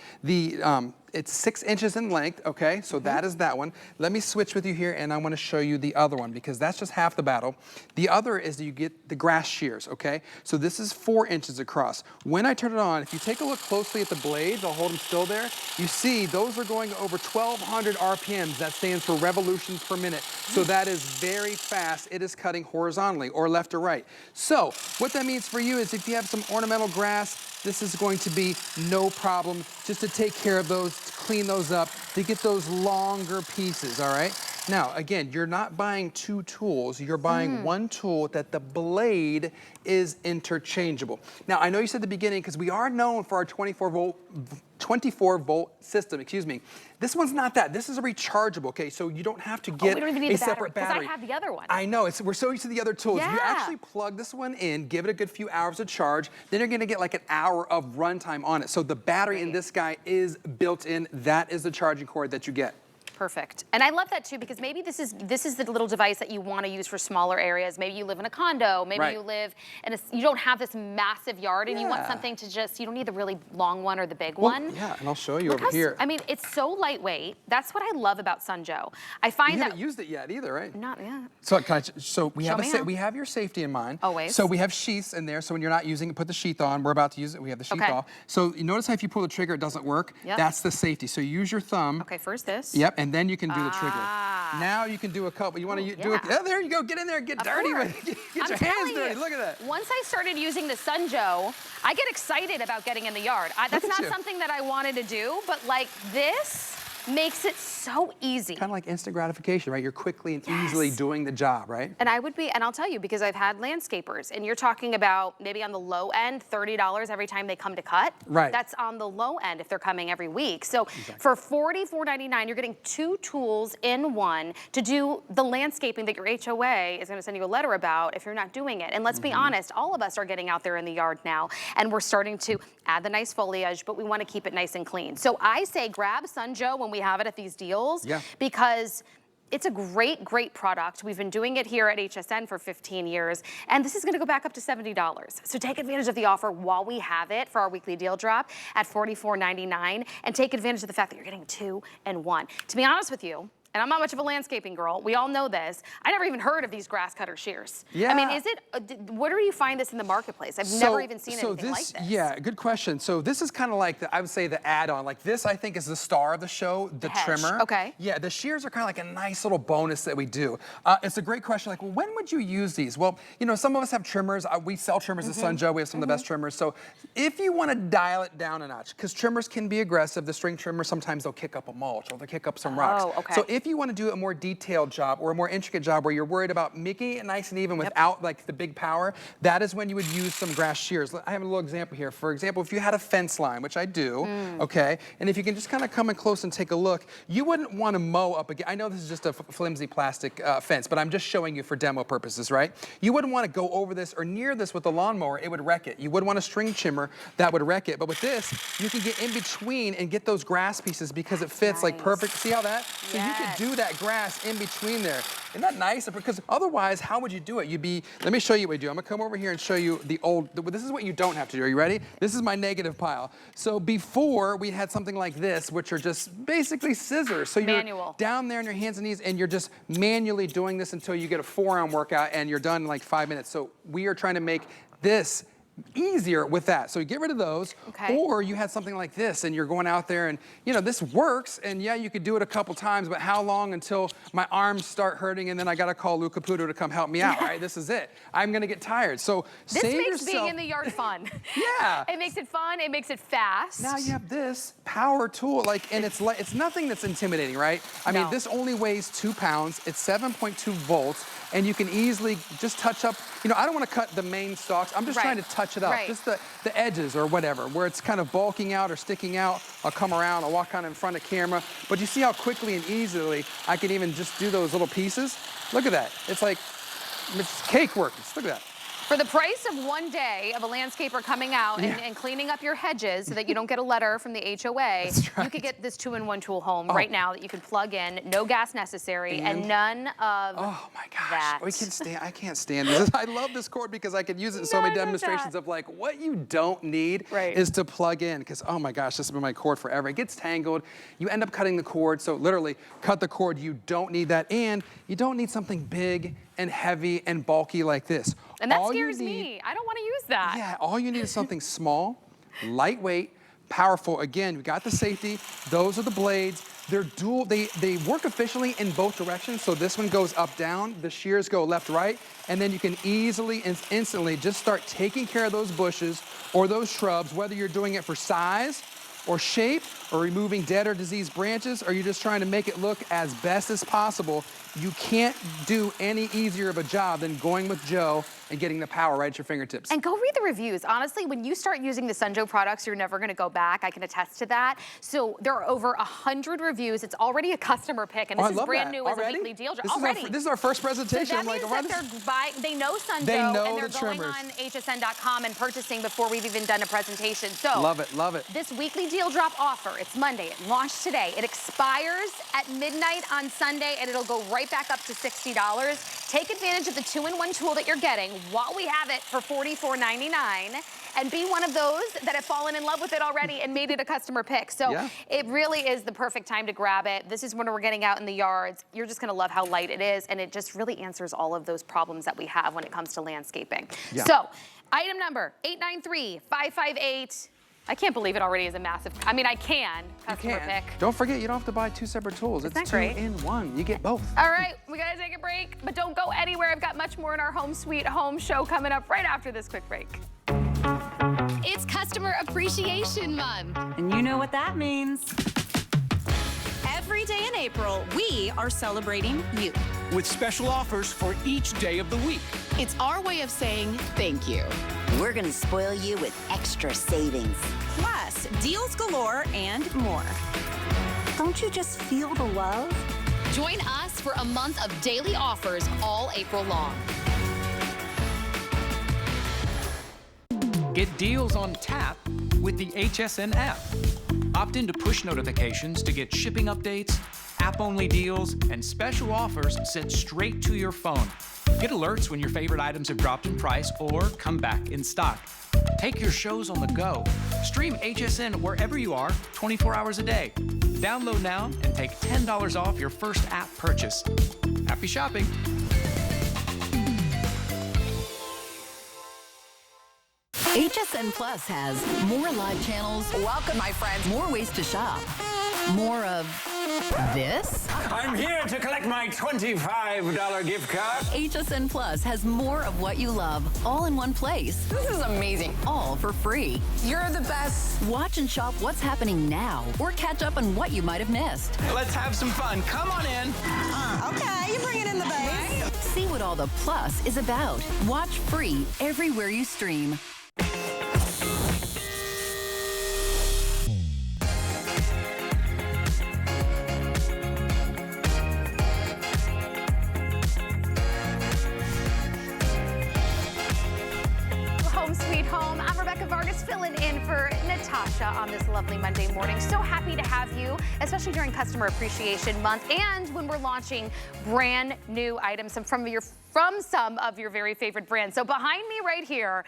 It's 6 inches in length, okay? So that is that one. Let me switch with you here, and I want to show you the other one because that's just half the battle. The other is that you get the grass shears, okay? So this is 4 inches across. When I turn it on, if you take a look closely at the blades, I'll hold them still there, you see those are going over 1,200 RPMs. That stands for revolutions per minute. So that is very fast. It is cutting horizontally or left or right. So what that means for you is if you have some ornamental grass, this is going to be no problem just to take care of those, to clean those up, to get those longer pieces, all right? Now, again, you're not buying 2 tools, you're buying 1 tool that the blade is interchangeable. Now, I know you said at the beginning, because we are known for our 24 volt system, excuse me. This one's not that. This is a rechargeable, okay? So you don't have to get we don't even need a separate battery. Because I have the other one. I know, we're so used to the other tools. You actually plug this one in, give it a good few hours of charge, then you're gonna get like an hour of runtime on it. So the battery in this guy is built in. That is the charging cord that you get. Perfect. And I love that too, because maybe this is the little device that you want to use for smaller areas. Maybe you live in a condo, maybe you live in you don't have this massive yard and you want something to just, you don't need the really long one or the big one. Yeah, and I'll show you over here. I mean, it's so lightweight. That's what I love about Sunjoe. I find you that haven't used it yet either, right? Not yet. So we have your safety in mind. Always. So we have sheaths in there. So when you're not using it, put the sheath on. We're about to use it. We have the sheath off. So you notice how if you pull the trigger, it doesn't work. That's the safety. So you use your thumb. Okay, first this. Yep, and then you can do the trigger. Now you can do a couple. You want to do it? Oh, there you go. Get in there. Get dirty with it. Get your hands dirty. Look at that. Once I started using the Sunjoe, I get excited about getting in the yard. That's not something that I wanted to do, but like this makes it so easy. Kind of like instant gratification, right? You're quickly and easily doing the job, right? And and I'll tell you, because I've had landscapers, and you're talking about maybe on the low end, $30 every time they come to cut. Right. That's on the low end if they're coming every week. So for $44.99, you're getting 2 tools in one to do the landscaping that your HOA is gonna send you a letter about if you're not doing it. And let's be honest, all of us are getting out there in the yard now, and we're starting to add the nice foliage, but we wanna keep it nice and clean. So I say grab Sunjoe when we have it at these deals, because it's a great, great product. We've been doing it here at HSN for 15 years, and this is gonna go back up to $70. So take advantage of the offer while we have it for our weekly deal drop at $44.99, and take advantage of the fact that you're getting 2 in 1. To be honest with you, and I'm not much of a landscaping girl, we all know this, I never even heard of these grass cutter shears. I mean, is it, where do you find this in the marketplace? I've never even seen anything like this. Yeah, good question. So this is kind of like, I would say the add-on. Like this, I think, is the star of the show, the trimmer. Okay. Yeah, the shears are kind of like a nice little bonus that we do. It's a great question, like, well, when would you use these? Well, you know, some of us have trimmers. We sell trimmers at Sunjoe. We have some of the best trimmers. So if you want to dial it down a notch, because trimmers can be aggressive, the string trimmer, sometimes they'll kick up a mulch or they'll kick up some rocks. So if you want to do a more detailed job or a more intricate job where you're worried about making it nice and even without like the big power, that is when you would use some grass shears. I have a little example here. For example, if you had a fence line, which I do, okay, and if you can just kind of come in close and take a look, you wouldn't want to mow up again. I know this is just a flimsy plastic fence, but I'm just showing you for demo purposes, right? You wouldn't want to go over this or near this with a lawnmower. It would wreck it. You wouldn't want a string trimmer. That would wreck it. But with this, you can get in between and get those grass pieces because it fits like perfect. See how that? So you could do that grass in between there. Isn't that nice? Because otherwise, how would you do it? Let me show you what you do. I'm gonna come over here and show you this is what you don't have to do. Are you ready? This is my negative pile. So before, we had something like this, which are just basically scissors. So you're down there on your hands and knees, and you're just manually doing this until you get a forearm workout, and you're done in like 5 minutes. So we are trying to make this easier with that. So you get rid of those, or you had something like this and you're going out there and, you know, this works, and yeah, you could do it a couple times, but how long until my arms start hurting and then I gotta call Lou Caputo to come help me out, right? This is it. I'm gonna get tired. So this save makes yourself. being in the yard fun. Yeah. It makes it fun, it makes it fast. Now you have this power tool, like, and it's nothing that's intimidating, right? I mean, this only weighs 2 pounds, it's 7.2 volts, and you can easily just touch up, you know, I don't want to cut the main stalks, I'm just trying to touch it up, just the edges or whatever, where it's kind of bulking out or sticking out. I'll come around, I'll walk kind of in front of camera, but you see how quickly and easily I can even just do those little pieces? Look at that, it's like, it's cake work, look at that. For the price of one day of a landscaper coming out and cleaning up your hedges so that you don't get a letter from the HOA, you could get this 2-in-1 tool home right now that you can plug in, no gas necessary, and none of oh my gosh, that. I can't stand this. I love this cord because I could use it in so many demonstrations of like what you don't need is to plug in, because oh my gosh, this has been my cord forever. It gets tangled, you end up cutting the cord, so literally cut the cord, you don't need that, and you don't need something big and heavy and bulky like this. And that scares me. I don't want to use that. Yeah, all you need is something small, lightweight, powerful. Again, we got the safety. Those are the blades. They're dual, they work efficiently in both directions. So this one goes up, down, the shears go left, right, and then you can easily and instantly just start taking care of those bushes or those shrubs, whether you're doing it for size or shape or removing dead or diseased branches, or you're just trying to make it look as best as possible. You can't do any easier of a job than going with Joe and getting the power right at your fingertips. And go read the reviews. Honestly, when you start using the Sunjoe products, you're never gonna go back. I can attest to that. So there are over 100 reviews. It's already a customer pick, and this is brand new as a weekly deal. This is our first presentation. So that means that they know Sunjoe, and they're going on hsn.com and purchasing before we've even done a presentation. So love it, love it. This weekly deal drop offer, it's Monday, it launched today. It expires at midnight on Sunday, and it'll go right back up to $60. Take advantage of the 2-in-1 tool that you're getting while we have it for $44.99, and be one of those that have fallen in love with it already and made it a customer pick. So it really is the perfect time to grab it. This is when we're getting out in the yards. You're just gonna love how light it is, and it just really answers all of those problems that we have when it comes to landscaping. So item number 893-558. I can't believe it already is a massive, I mean, I can, customer pick. Don't forget, you don't have to buy 2 separate tools. It's 2-in-1, you get both. All right, we gotta take a break, but don't go anywhere. I've got much more in our Home Sweet Home show coming up right after this quick break. It's Customer Appreciation Month. And you know what that means. Every day in April, we are celebrating you. With special offers for each day of the week. It's our way of saying thank you. We're gonna spoil you with extra savings. Plus, deals galore and more. Don't you just feel the love? Join us for a month of daily offers all April long. Get deals on tap with the HSN app. Opt into push notifications to get shipping updates, app-only deals, and special offers sent straight to your phone. Get alerts when your favorite items have dropped in price or come back in stock. Take your shows on the go. Stream HSN wherever you are, 24 hours a day. Download now and take $10 off your first app purchase. Happy shopping. HSN Plus has more live channels. Welcome, my friends. More ways to shop. More of this. I'm here to collect my $25 gift card. HSN Plus has more of what you love, all in one place. This is amazing. All for free. You're the best. Watch and shop what's happening now, or catch up on what you might have missed. Let's have some fun. Come on in. Okay, you bring it in the base. See what all the plus is about. Watch free everywhere you stream. Natasha on this lovely Monday morning. So happy to have you, especially during Customer Appreciation Month and when we're launching brand new items from some of your very favorite brands. So behind me right here,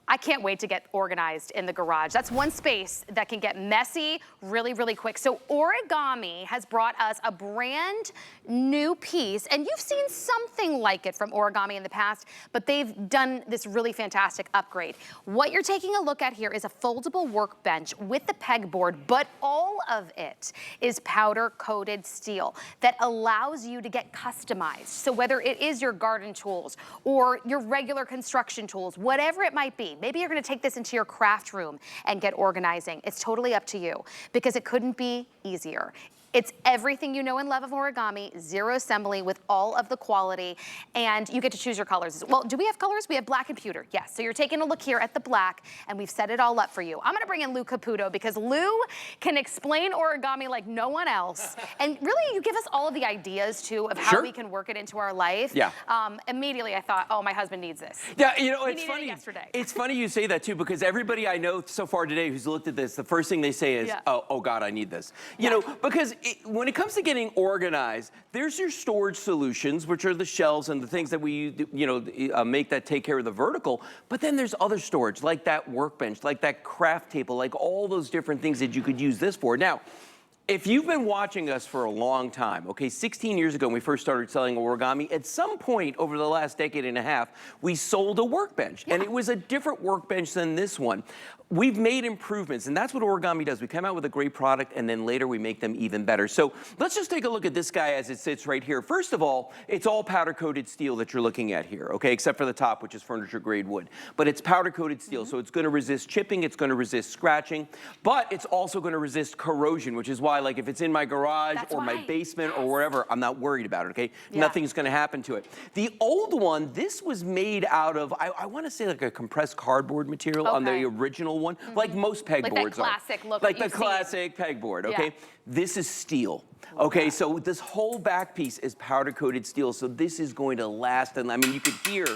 I can't wait to get organized in the garage. That's one space that can get messy really, really quick. So Origami has brought us a brand new piece, and you've seen something like it from Origami in the past, but they've done this really fantastic upgrade. What you're taking a look at here is a foldable workbench with the pegboard, but all of it is powder-coated steel that allows you to get customized. So whether it is your garden tools or your regular construction tools, whatever it might be, maybe you're gonna take this into your craft room and get organizing. It's totally up to you because it couldn't be easier. It's everything you know and love of Origami, zero assembly with all of the quality, and you get to choose your colors. Well, do we have colors? We have black and pewter, yes. So you're taking a look here at the black, and we've set it all up for you. I'm gonna bring in Lou Caputo because Lou can explain Origami like no one else. And really, you give us all of the ideas, too, of how we can work it into our life. Yeah. Immediately, I thought, oh, my husband needs this. Yeah, you know, He it's needed it funny. yesterday. It's funny you say that, too, because everybody I know so far today who's looked at this, the first thing they say is, oh, God, I need this. You know, because when it comes to getting organized, there's your storage solutions, which are the shelves and the things that we, make that take care of the vertical. But then there's other storage, like that workbench, like that craft table, like all those different things that you could use this for. Now, if you've been watching us for a long time, okay, 16 years ago when we first started selling Origami, at some point over the last decade and a half, we sold a workbench. And it was a different workbench than this one. We've made improvements, and that's what Origami does. We come out with a great product, and then later we make them even better. So let's just take a look at this guy as it sits right here. First of all, it's all powder-coated steel that you're looking at here, okay, except for the top, which is furniture-grade wood. But it's powder-coated steel, so it's going to resist chipping, it's going to resist scratching, but it's also going to resist corrosion, which is why, like, if it's in my garage my basement or wherever, I'm not worried about it, okay? Nothing's going to happen to it. The old one, this was made out of, I want to say like a compressed cardboard material on the original one, like most pegboards like that classic look like the classic pegboard, okay? This is steel. Okay, so this whole back piece is powder-coated steel, so this is going to last, and I mean, you could hear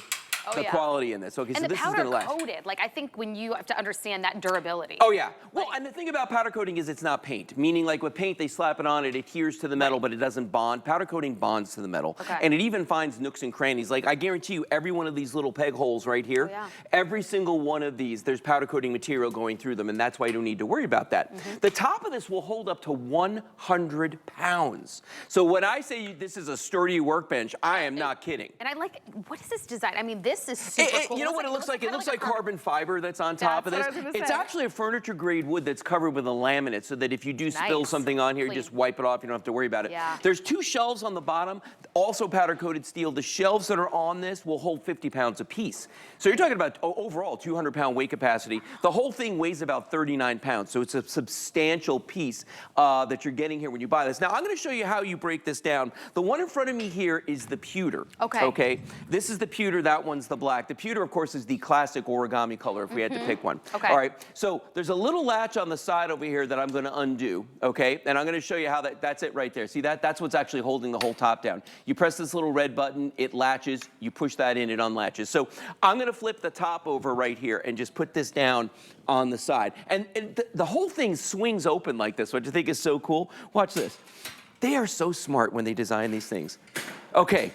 the quality in this. Okay, and so this is going to last. And the powder coated, like I think when you have to understand that durability. Oh yeah, well, and the thing about powder coating is it's not paint, meaning like with paint, they slap it on, it adheres to the metal, but it doesn't bond. Powder coating bonds to the metal, and it even finds nooks and crannies. Like I guarantee you, every one of these little peg holes right here, every single one of these, there's powder coating material going through them, and that's why you don't need to worry about that. The top of this will hold up to 100 pounds. So when I say this is a sturdy workbench, I am not kidding. And I like, what is this design? I mean, this is super cool. You know what it looks like? It looks like carbon fiber that's on top of this. It's actually a furniture grade wood that's covered with a laminate so that if you do spill something on here, you just wipe it off. You don't have to worry about it. There's two shelves on the bottom, also powder coated steel. The shelves that are on this will hold 50 pounds apiece. So you're talking about overall 200-pound weight capacity. The whole thing weighs about 39 pounds. So it's a substantial piece that you're getting here when you buy this. Now I'm going to show you how you break this down. The one in front of me here is the pewter. Okay. This is the pewter. That one's the black. The pewter, of course, is the classic Origami color if we had to pick one. All right, so there's a little latch on the side over here that I'm going to undo, okay? And I'm going to show you how that's it right there. See that? That's what's actually holding the whole top down. You press this little red button, it latches, you push that in, it unlatches. So I'm going to flip the top over right here and just put this down on the side. And the whole thing swings open like this, which I think is so cool. Watch this. They are so smart when they design these things. Okay.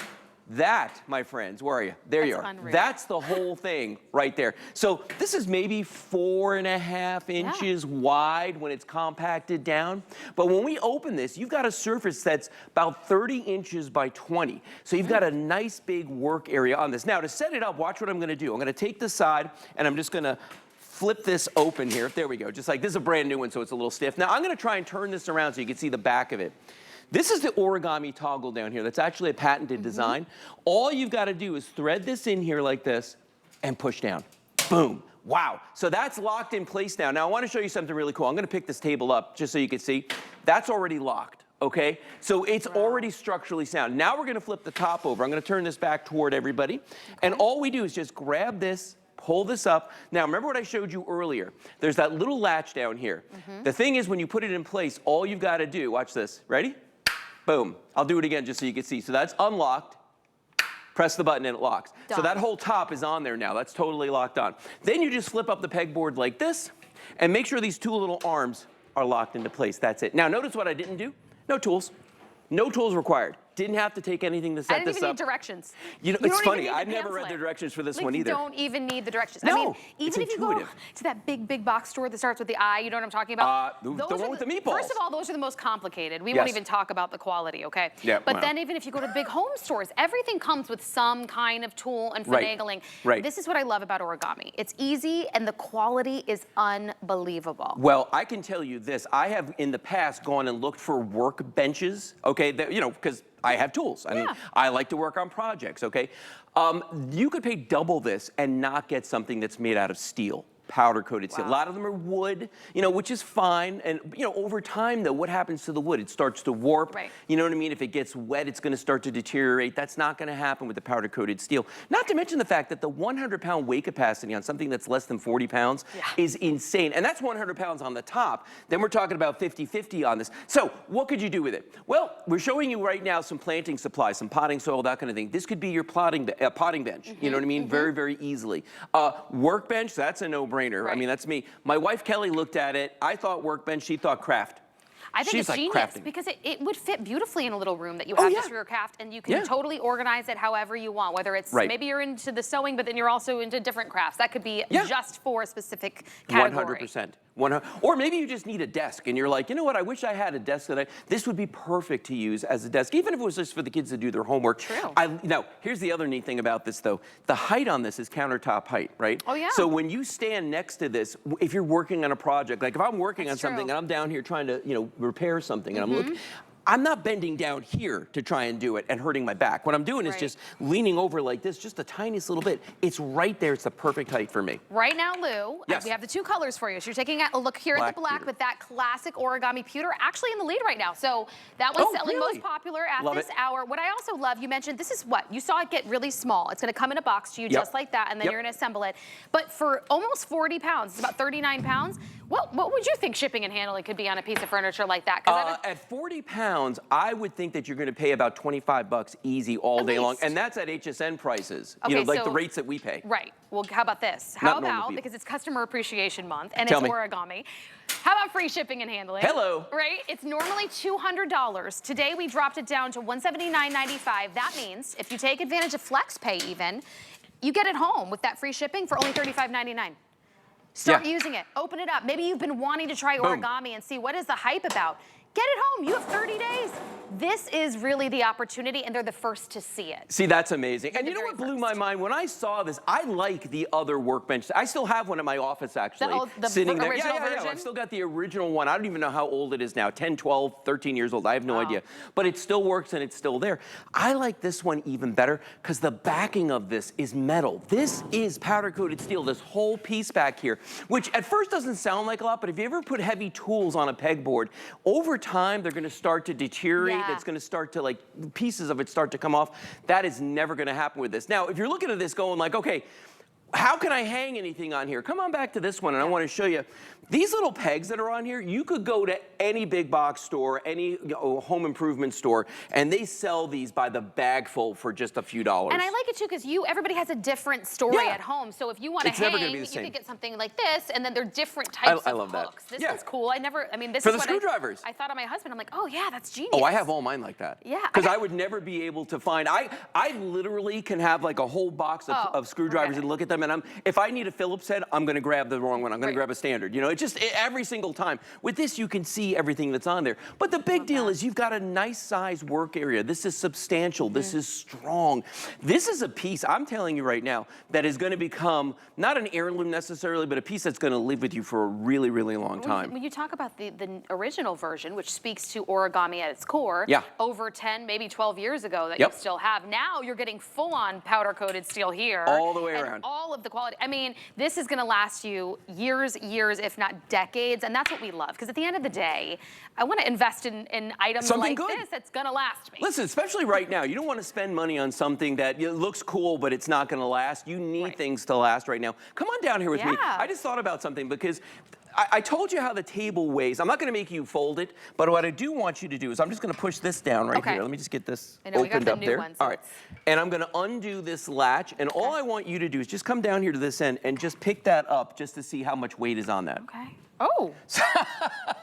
That, my friends, where are you? There you are. Unreal. That's the whole thing right there. So this is maybe 4.5 inches wide when it's compacted down. But when we open this, you've got a surface that's about 30 inches by 20. So you've got a nice big work area on this. Now to set it up, watch what I'm gonna do. I'm gonna take this side and I'm just gonna flip this open here. There we go. Just like, this is a brand new one, so it's a little stiff. Now I'm gonna try and turn this around so you can see the back of it. This is the Origami toggle down here. That's actually a patented design. All you've got to do is thread this in here like this and push down. Boom. Wow. So that's locked in place now. Now I want to show you something really cool. I'm going to pick this table up just so you can see. That's already locked. Okay, so it's already structurally sound. Now we're going to flip the top over. I'm going to turn this back toward everybody. And all we do is just grab this, pull this up. Now, remember what I showed you earlier? There's that little latch down here. The thing is, when you put it in place, all you've got to do, watch this. Ready? Boom. I'll do it again just so you can see. So that's unlocked. Press the button and it locks. So that whole top is on there now. That's totally locked on. Then you just flip up the pegboard like this and make sure these two little arms are locked into place. That's it. Now notice what I didn't do. No tools. No tools required. Didn't have to take anything to set I this didn't even up. need directions. You know, You it's don't even funny. need the I've never read pamphlet. the directions for this Like, one either. You don't even need the directions. No, I mean, it's even if you go intuitive. to that big box store that starts with the I, you know what I'm talking about? The Those one are with the meatballs. First of all, those are the most complicated. We Yes. won't even talk about the quality, okay? Yeah, But wow. then even if you go to the big home stores, everything comes with some kind of tool and Right. finagling. Right. This is what I love about origami. It's easy and the quality is unbelievable. Well, I can tell you this. I have in the past gone and looked for workbenches, okay, that, you know, because I have tools and Yeah. I like to work on projects, okay? You could pay double this and not get something that's made out of steel. Powder coated steel. A lot of them are wood, you know, which is fine. And, you know, over time, though, what happens to the wood? It starts to warp. Right. You know what I mean? If it gets wet, it's going to start to deteriorate. That's not going to happen with the powder coated steel. Not to mention the fact that the 100-pound weight capacity on something that's less than 40 pounds is insane. And that's 100 pounds on the top. Then we're talking about 50-50 on this. So what could you do with it? Well, we're showing you right now some planting supplies, some potting soil, that kind of thing. This could be your potting bench. You know what I mean? Very, very easily. Workbench, that's a no-brainer. Right. I mean, that's me. My wife, Kelly, looked at it. I thought workbench. She thought craft. I think She's it's like genius crafting. because it would fit beautifully in a little room that you Oh, have yeah. just for your craft, and you can Yeah. totally organize it however you want, whether it's Right. maybe you're into the sewing, but then you're also into different crafts. That could be Yeah. just for a specific category. 100%. Or maybe you just need a desk and you're like, you know what, I wish I had a desk this would be perfect to use as a desk, even if it was just for the kids to do their homework. True. Now, here's the other neat thing about this though. The height on this is countertop height, right? Oh, yeah. So when you stand next to this, if you're working on a project, like if I'm working That's on something true. and I'm down here trying to, you know, repair something and I'm looking, I'm not bending down here to try and do it and hurting my back. What I'm doing is Right. just leaning over like this, just the tiniest little bit. It's right there. It's the perfect height for me. Right now, Lou, Yes. we have the two colors for you. So you're taking a look here at Black the black pewter. with that classic origami pewter, actually in the lead right now. So that one's Oh, selling really? most popular at Love this it. hour. What I also love, you mentioned, this is what? You saw it get really small. It's gonna come in a box to you Yep. just like that, and then Yep. you're gonna assemble it. But for almost 40 pounds, it's about 39 pounds, what would you think shipping and handling could be on a piece of furniture like that? 'Cause I would- At 40 pounds, I would think that you're going to pay about 25 bucks easy all At day long. least. And that's at HSN prices, Okay, you know, like so- the rates that we pay. Right. Well, how about this? Not How normal about, people. because it's Customer Appreciation Month and Tell it's me. origami, how about free shipping and handling? Hello. Right? It's normally $200. Today we dropped it down to $179.95. That means if you take advantage of FlexPay even, you get it home with that free shipping for only $35.99. Start Yeah. using it. Open it up. Maybe you've been wanting to try Boom. origami and see what is the hype about. Get it home. You have 30 days. This is really the opportunity, and they're the first to see it. See, that's amazing. And The you know very what blew first. my mind? When I saw this, I like the other workbench. I still have one in my office, actually. the sitting there. original Yeah. version? I've still got the original one. I don't even know how old it is now, 10, 12, 13 years old. I have no idea. But it still works and it's still there. I like this one even better because the backing of this is metal. This is powder-coated steel, this whole piece back here, which at first doesn't sound like a lot, but if you ever put heavy tools on a pegboard, over time, they're going to start to deteriorate. Yeah. It's going to start to, like, pieces of it start to come off. That is never going to happen with this. Now, if you're looking at this going like, okay, how can I hang anything on here? Come on back to this one, and I want to show you. These little pegs that are on here, you could go to any big box store, any home improvement store, and they sell these by the bagful for just a few dollars. And I like it too because everybody has a different story Yeah. at home. So if you want to It's never gonna hang, be the you same. could get something like this, and then they're different types I of love that. hooks. This Yeah. one's cool. This For is the what screwdrivers. I thought of my husband. I'm like, oh yeah, that's genius. Oh, I have all mine like that. Yeah, Because I would never be able to find, I literally can have like a whole box of screwdrivers and look at them, and if I need a Phillips head, I'm gonna grab the wrong one. I'm gonna grab a standard. You know, every single time. With this, you can see everything that's on there. But the big deal is you've got a nice size work area. This is substantial. This is strong. This is a piece, I'm telling you right now, that is gonna become not an heirloom necessarily, but a piece that's gonna live with you for a really, really long time. When you talk about the original version, which speaks to origami at its core, Yeah. over 10, maybe 12 years ago that Yep. you still have. Now you're getting full-on powder-coated steel here. All the way and around. all of the quality. I mean, this is gonna last you years, if not decades, and that's what we love. Because at the end of the day, I want to invest in items Something like good. this that's gonna last me. Listen, especially right now, you don't want to spend money on something that looks cool, but it's not going to last. You need things to last right now. Come on down here with me. Yeah. I just thought about something because I told you how the table weighs. I'm not going to make you fold it, but what I do want you to do is I'm just going to push this down right here. Let me just get this I know, we got opened the up new there. one, so All right. And I'm going to undo this latch, and all I want you to do is just come down here to this end and just pick that up just to see how much weight is on that. Okay. Oh.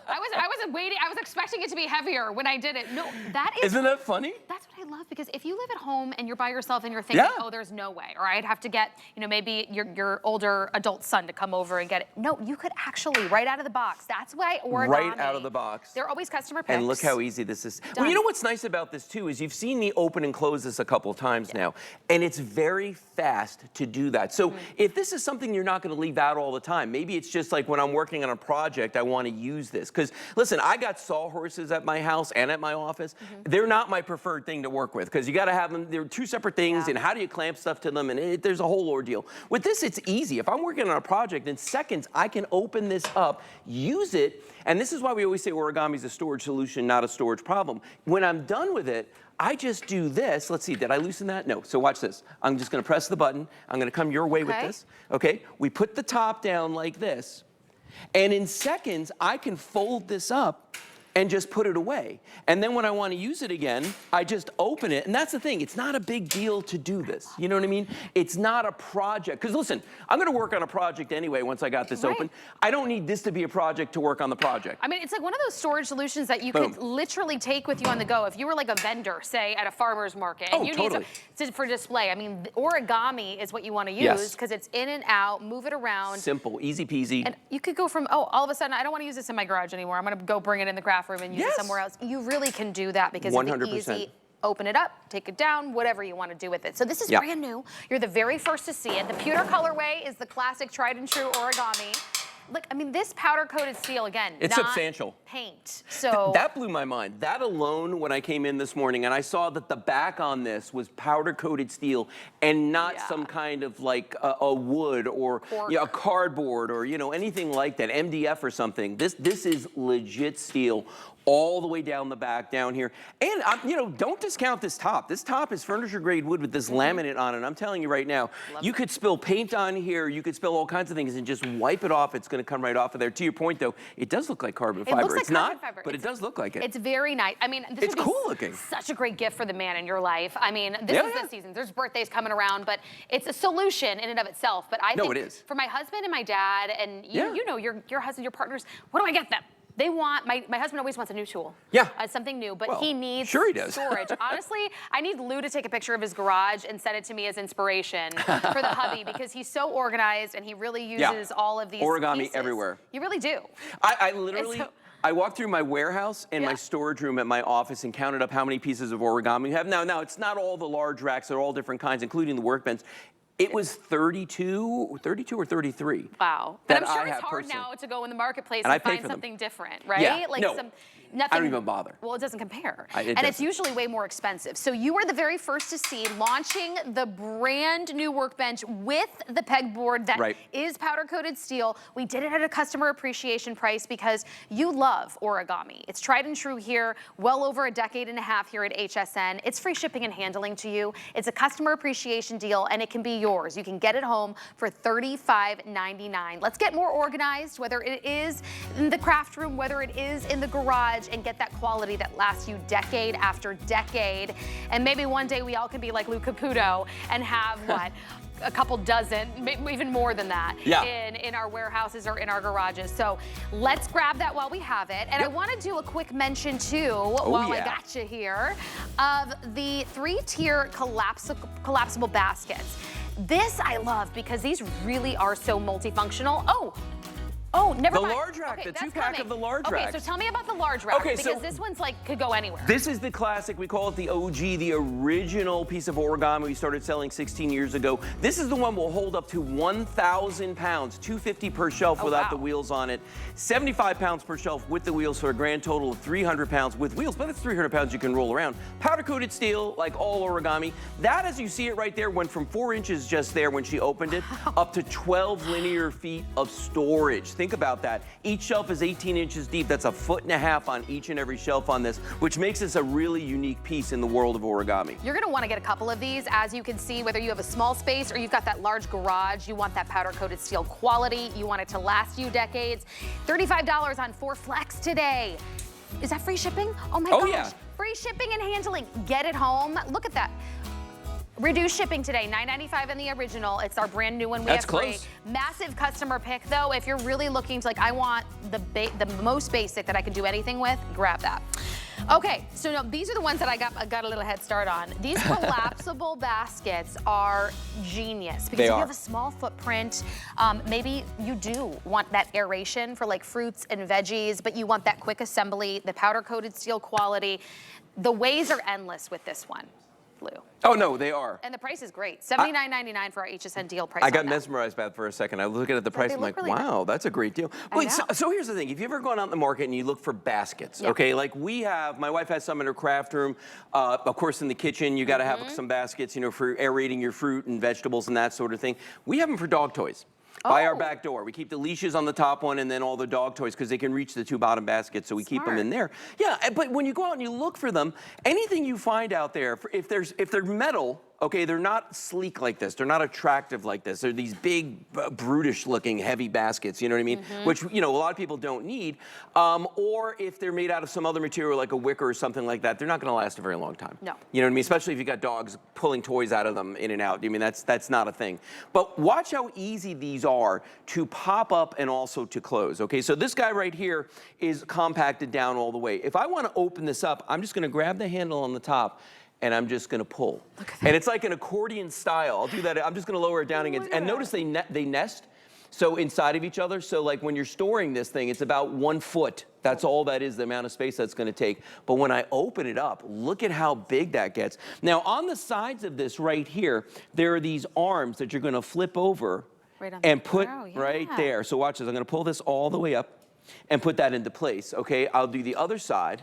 I wasn't waiting. I was expecting it to be heavier when I did it. No, that is. Isn't that funny? That's what what I love, because if you live at home and you're by yourself and you're thinking, Yeah. oh, there's no way, or I'd have to get, you know, maybe your older adult son to come over and get it. No, you could actually, right out of the box. That's why origami. Right out of the box. They're always customer picks. And look how easy this is. Done. Well, you know what's nice about this too is you've seen me open and close this a couple of times now, and it's very fast to do that. So if this is something you're not going to leave out all the time, maybe it's just like when I'm working on a project, I want to use this. Because listen, I got sawhorses at my house and at my office. They're not my preferred thing to work with because you got to have them. They're two separate things, and how do you clamp stuff to them? And there's a whole ordeal. With this, it's easy. If I'm working on a project, in seconds, I can open this up, use it, and this is why we always say origami is a storage solution, not a storage problem. When I'm done with it, I just do this. Let's see, did I loosen that? No, so watch this. I'm just gonna press the button. I'm gonna come your way with this, okay? We put the top down like this, and in seconds, I can fold this up and just put it away. And then when I want to use it again, I just open it. And that's the thing, it's not a big deal to do this. You know what I mean? It's not a project. Because listen, I'm going to work on a project anyway once I got this open. I don't need this to be a project to work on the project. I mean, it's like one of those storage solutions that you could literally take with you on the go. If you were like a vendor, say at a farmer's market, and you need for display. I mean, origami is what you want to use because it's in and out, move it around. Simple, easy peasy. And you could go from, oh, all of a sudden, I don't want to use this in my garage anymore. I'm going to go bring it in the craft room and use it somewhere else. You really can do that because it's easy. Open it up, take it down, whatever you want to do with it. So this is brand new. You're the very first to see it. The pewter colorway is the classic tried and true origami. Look, I mean, this powder-coated steel, again, it's not substantial. Paint. So that blew my mind. That alone, when I came in this morning and I saw that the back on this was powder-coated steel and not some kind of like a wood or a cardboard or anything like that, MDF or something. This is legit steel all the way down the back, down here. And, don't discount this top. This top is furniture-grade wood with this laminate on it. I'm telling you right now, you could spill paint on here, you could spill all kinds of things and just wipe it off. It's going to come right off of there. To your point, though, it does look like carbon fiber. Looks like it's not, fiber. but it does look like it. It's very nice. I mean, this it's would be cool looking. Such a great gift for the man in your life. I mean, this is the season. There's birthdays coming around, but it's a solution in and of itself. But I think for my husband and my dad, and you know, your husband, your partners, what do I get them? They want, my husband always wants a new tool. Something new, but he needs storage. Honestly, I need Lou to take a picture of his garage and send it to me as inspiration for the hubby because he's so organized and he really uses all of these origami pieces. everywhere. You really do. I literally, I walked through my warehouse and my storage room at my office and counted up how many pieces of origami we have. Now it's not all the large racks, they're all different kinds, including the workbench. It was 32 or 33. Wow. But I'm sure it's hard now to go in the marketplace and find something different, right? Yeah. Like nothing. I don't even bother. Well, it doesn't compare. It's usually way more expensive. So you were the very first to see launching the brand new workbench with the pegboard that is powder-coated steel. We did it at a customer appreciation price because you love origami. It's tried and true here, well over a decade and a half here at HSN. It's free shipping and handling to you. It's a customer appreciation deal, and it can be yours. You can get it home for $35.99. Let's get more organized, whether it is in the craft room, whether it is in the garage, and get that quality that lasts you decade after decade. And maybe one day we all can be like Lou Caputo and have what? A couple dozen, even more than that, in our warehouses or in our garages. So let's grab that while we have it. And I want to do a quick mention too, while I got you here, of the 3-tier collapsible baskets. This I love because these really are so multifunctional. Oh, never mind. The large rack, the 2-pack of the large rack. Okay, so tell me about the large rack because this one's like could go anywhere. This is the classic. We call it the OG, the original piece of origami we started selling 16 years ago. This is the one will hold up to 1,000 pounds, 250 per shelf without the wheels on it, 75 pounds per shelf with the wheels for a grand total of 300 pounds with wheels, but that's 300 pounds you can roll around. Powder-coated steel, like all origami. That, as you see it right there, went from 4 inches just there when she opened it, up to 12 linear feet of storage. Think about that. Each shelf is 18 inches deep. That's 1.5 feet on each and every shelf on this, which makes this a really unique piece in the world of origami. You're gonna wanna get a couple of these. As you can see, whether you have a small space or you've got that large garage, you want that powder-coated steel quality. You want it to last you decades. $35 on 4 Flex today. Is that free shipping? Oh my gosh. Yeah. Free shipping and handling. Get it home. Look at that. Reduced shipping today, $9.95 in the original. It's our brand new one. We have free. Massive customer pick though. If you're really looking to I want the most basic that I can do anything with, grab that. Okay, so no, these are the ones that I got a little head start on. These collapsible baskets are genius because if you have a small footprint, maybe you do want that aeration for like fruits and veggies, but you want that quick assembly, the powder coated steel quality. The ways are endless with this one, Lou. Oh, no, they are. And the price is great. $79.99 for our HSN deal price. I got mesmerized by it for a second. I was looking at the price. I'm like, really wow, that's a great deal. Wait, so here's the thing. If you've ever gone out in the market and you look for baskets, okay, like my wife has some in her craft room. Of course, in the kitchen, you got to have some baskets, you know, for aerating your fruit and vegetables and that sort of thing. We have them for dog toys. By our back door. We keep the leashes on the top one and then all the dog toys because they can reach the two bottom baskets, so we keep them in there. Yeah, but when you go out and you look for them, anything you find out there, if they're metal, okay, they're not sleek like this. They're not attractive like this. They're these big, brutish looking, heavy baskets, you know what I mean? Which, you know, a lot of people don't need. Or if they're made out of some other material like a wicker or something like that, they're not gonna last a very long time. No. You know what I mean? Especially if you got dogs pulling toys out of them in and out. I mean, that's not a thing. But watch how easy these are to pop up and also to close, okay? So this guy right here is compacted down all the way. If I wanna open this up, I'm just gonna grab the handle on the top and I'm just gonna pull. And it's like an accordion style. I'll do that. I'm just gonna lower it down again. And notice they nest, so inside of each other. So like when you're storing this thing, it's about 1 foot. That's all that is, the amount of space that's gonna take. But when I open it up, look at how big that gets. Now on the sides of this right here, there are these arms that you're gonna flip over and put right there. So watch this, I'm gonna pull this all the way up and put that into place, okay? I'll do the other side.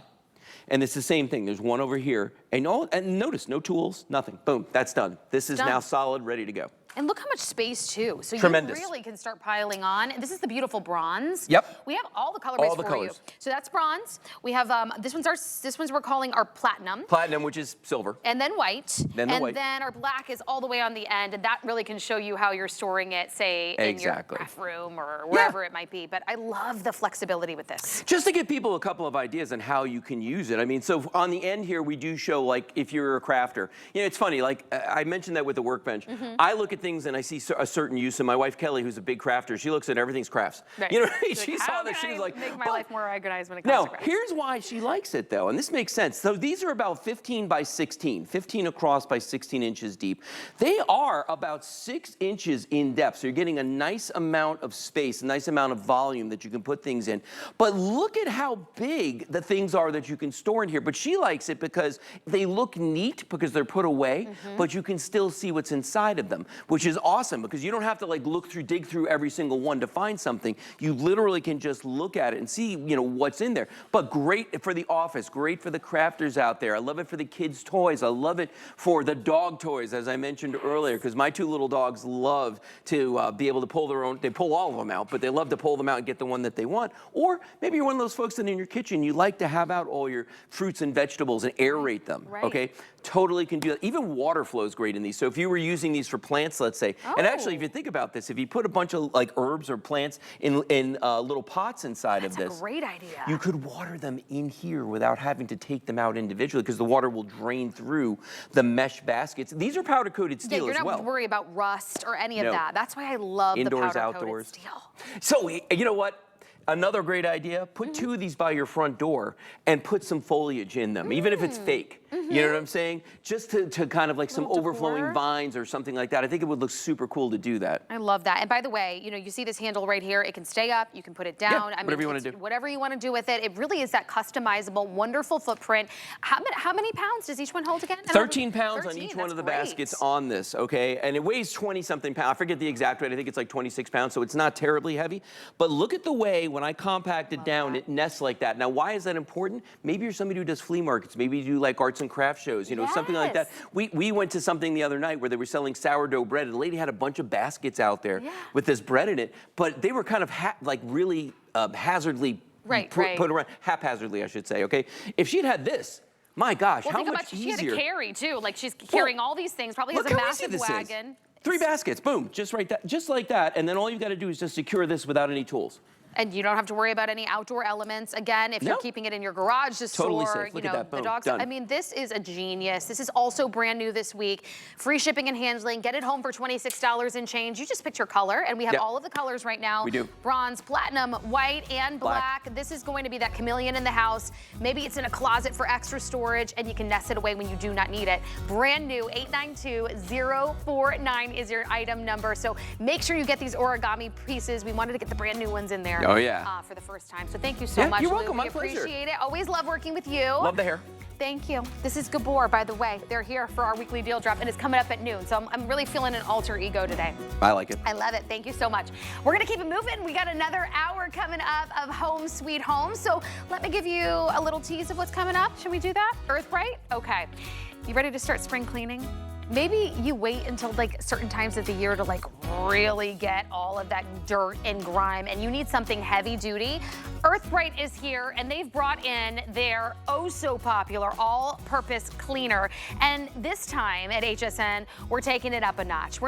And it's the same thing. There's one over here. And notice, no tools, nothing. Boom, that's done. This is now solid, ready to go. And look how much space too. So Tremendous. you really can start piling on. And this is the beautiful bronze. Yep. We have all the colorways All the for colors. you. So that's bronze. We have this one's we're calling our platinum. Platinum, which is silver. And then white. Then the white. And then our black is all the way on the end, and that really can show you how you're storing it, say, in your craft room or wherever it might be. But I love the flexibility with this. Just to give people a couple of ideas on how you can use it. I mean, so on the end here, we do show, like, if you're a crafter. You know, it's funny, like, I mentioned that with the workbench. I look at things and I see a certain use, and my wife, Kelly, who's a big crafter, she looks at everything's crafts. Right. You know, Like, she saw that, she was like, make my life more organized when it comes to crafts. Here's why she likes it, though, and this makes sense. So these are about 15 by 16, 15 across by 16 inches deep. They are about 6 inches in depth, so you're getting a nice amount of space, a nice amount of volume that you can put things in. But look at how big the things are that you can store in here. But she likes it because they look neat because they're put away, but you can still see what's inside of them, which is awesome because you don't have to like dig through every single one to find something. You literally can just look at it and see, you know, what's in there. But great for the office, great for the crafters out there. I love it for the kids' toys. I love it for the dog toys, as I mentioned earlier, because my 2 little dogs love to be able to pull their own. They pull all of them out, but they love to pull them out and get the one that they want. Or maybe you're one of those folks that in your kitchen, you like to have out all your fruits and vegetables and aerate them, okay? Totally can do that. Even water flows great in these. So if you were using these for plants, let's say, and actually if you think about this, if you put a bunch of like herbs or plants in little pots inside of this. That's a great idea. You could water them in here without having to take them out individually because the water will drain through the mesh baskets. These are powder coated steel as well. You're not worried about rust or any of that. That's why I love the powder coated steel. So you know what? Another great idea, put 2 of these by your front door and put some foliage in them, even if it's fake. You know what I'm saying? Just to kind of like some overflowing vines or something like that. I think it would look super cool to do that. I love that. And by the way, you know, you see this handle right here. It can stay up. You can put it down. I mean, whatever you want to do. Whatever you want to do with it. It really is that customizable, wonderful footprint. How many pounds does each one hold again? 13 pounds on each one of the baskets on this, okay? And it weighs 20-something pounds. I forget the exact weight. I think it's like 26 pounds, so it's not terribly heavy. But look at the way when I compact it down, it nests like that. Now, why is that important? Maybe you're somebody who does flea markets. Maybe you do like arts and crafts shows, you know, something like that. We went to something the other night where they were selling sourdough bread, and the lady had a bunch of baskets out there with this bread in it, but they were kind of like really hazardly put around, haphazardly, I should say, okay? If she'd had this, my gosh, how much easier. She had to carry too, like she's carrying all these things, probably has a massive wagon. 3 baskets, boom, just like that, and then all you got to do is just secure this without any tools. And you don't have to worry about any outdoor elements. Again, if you're keeping it in your garage to Totally store, safe. Look you at know, that. the Boom. dogs. Done. I mean, this is a genius. This is also brand new this week. Free shipping and handling. Get it home for $26 and change. You just pick your color, and we have all of the colors right now. We do. Bronze, platinum, white, and black. This is going to be that chameleon in the house. Maybe it's in a closet for extra storage, and you can nest it away when you do not need it. Brand new, 892049 is your item number. So make sure you get these origami pieces. We wanted to get the brand new ones in there. Oh, yeah. For the first time. So thank you so much, You're Lou. welcome. We My pleasure. appreciate it. Always love working with you. Love the hair. Thank you. This is Gabor, by the way. They're here for our weekly deal drop, and it's coming up at noon. So I'm really feeling an alter ego today. I like it. I love it. Thank you so much. We're going to keep it moving. We got another hour coming up of Home Sweet Home. So let me give you a little tease of what's coming up. Should we do that? Earth Bright? Okay. You ready to start spring cleaning? Maybe you wait until like certain times of the year to like really get all of that dirt and grime, and you need something heavy duty. Earth Bright is here, and they've brought in their oh so popular all-purpose cleaner. And this time at HSN, we're taking it up a notch.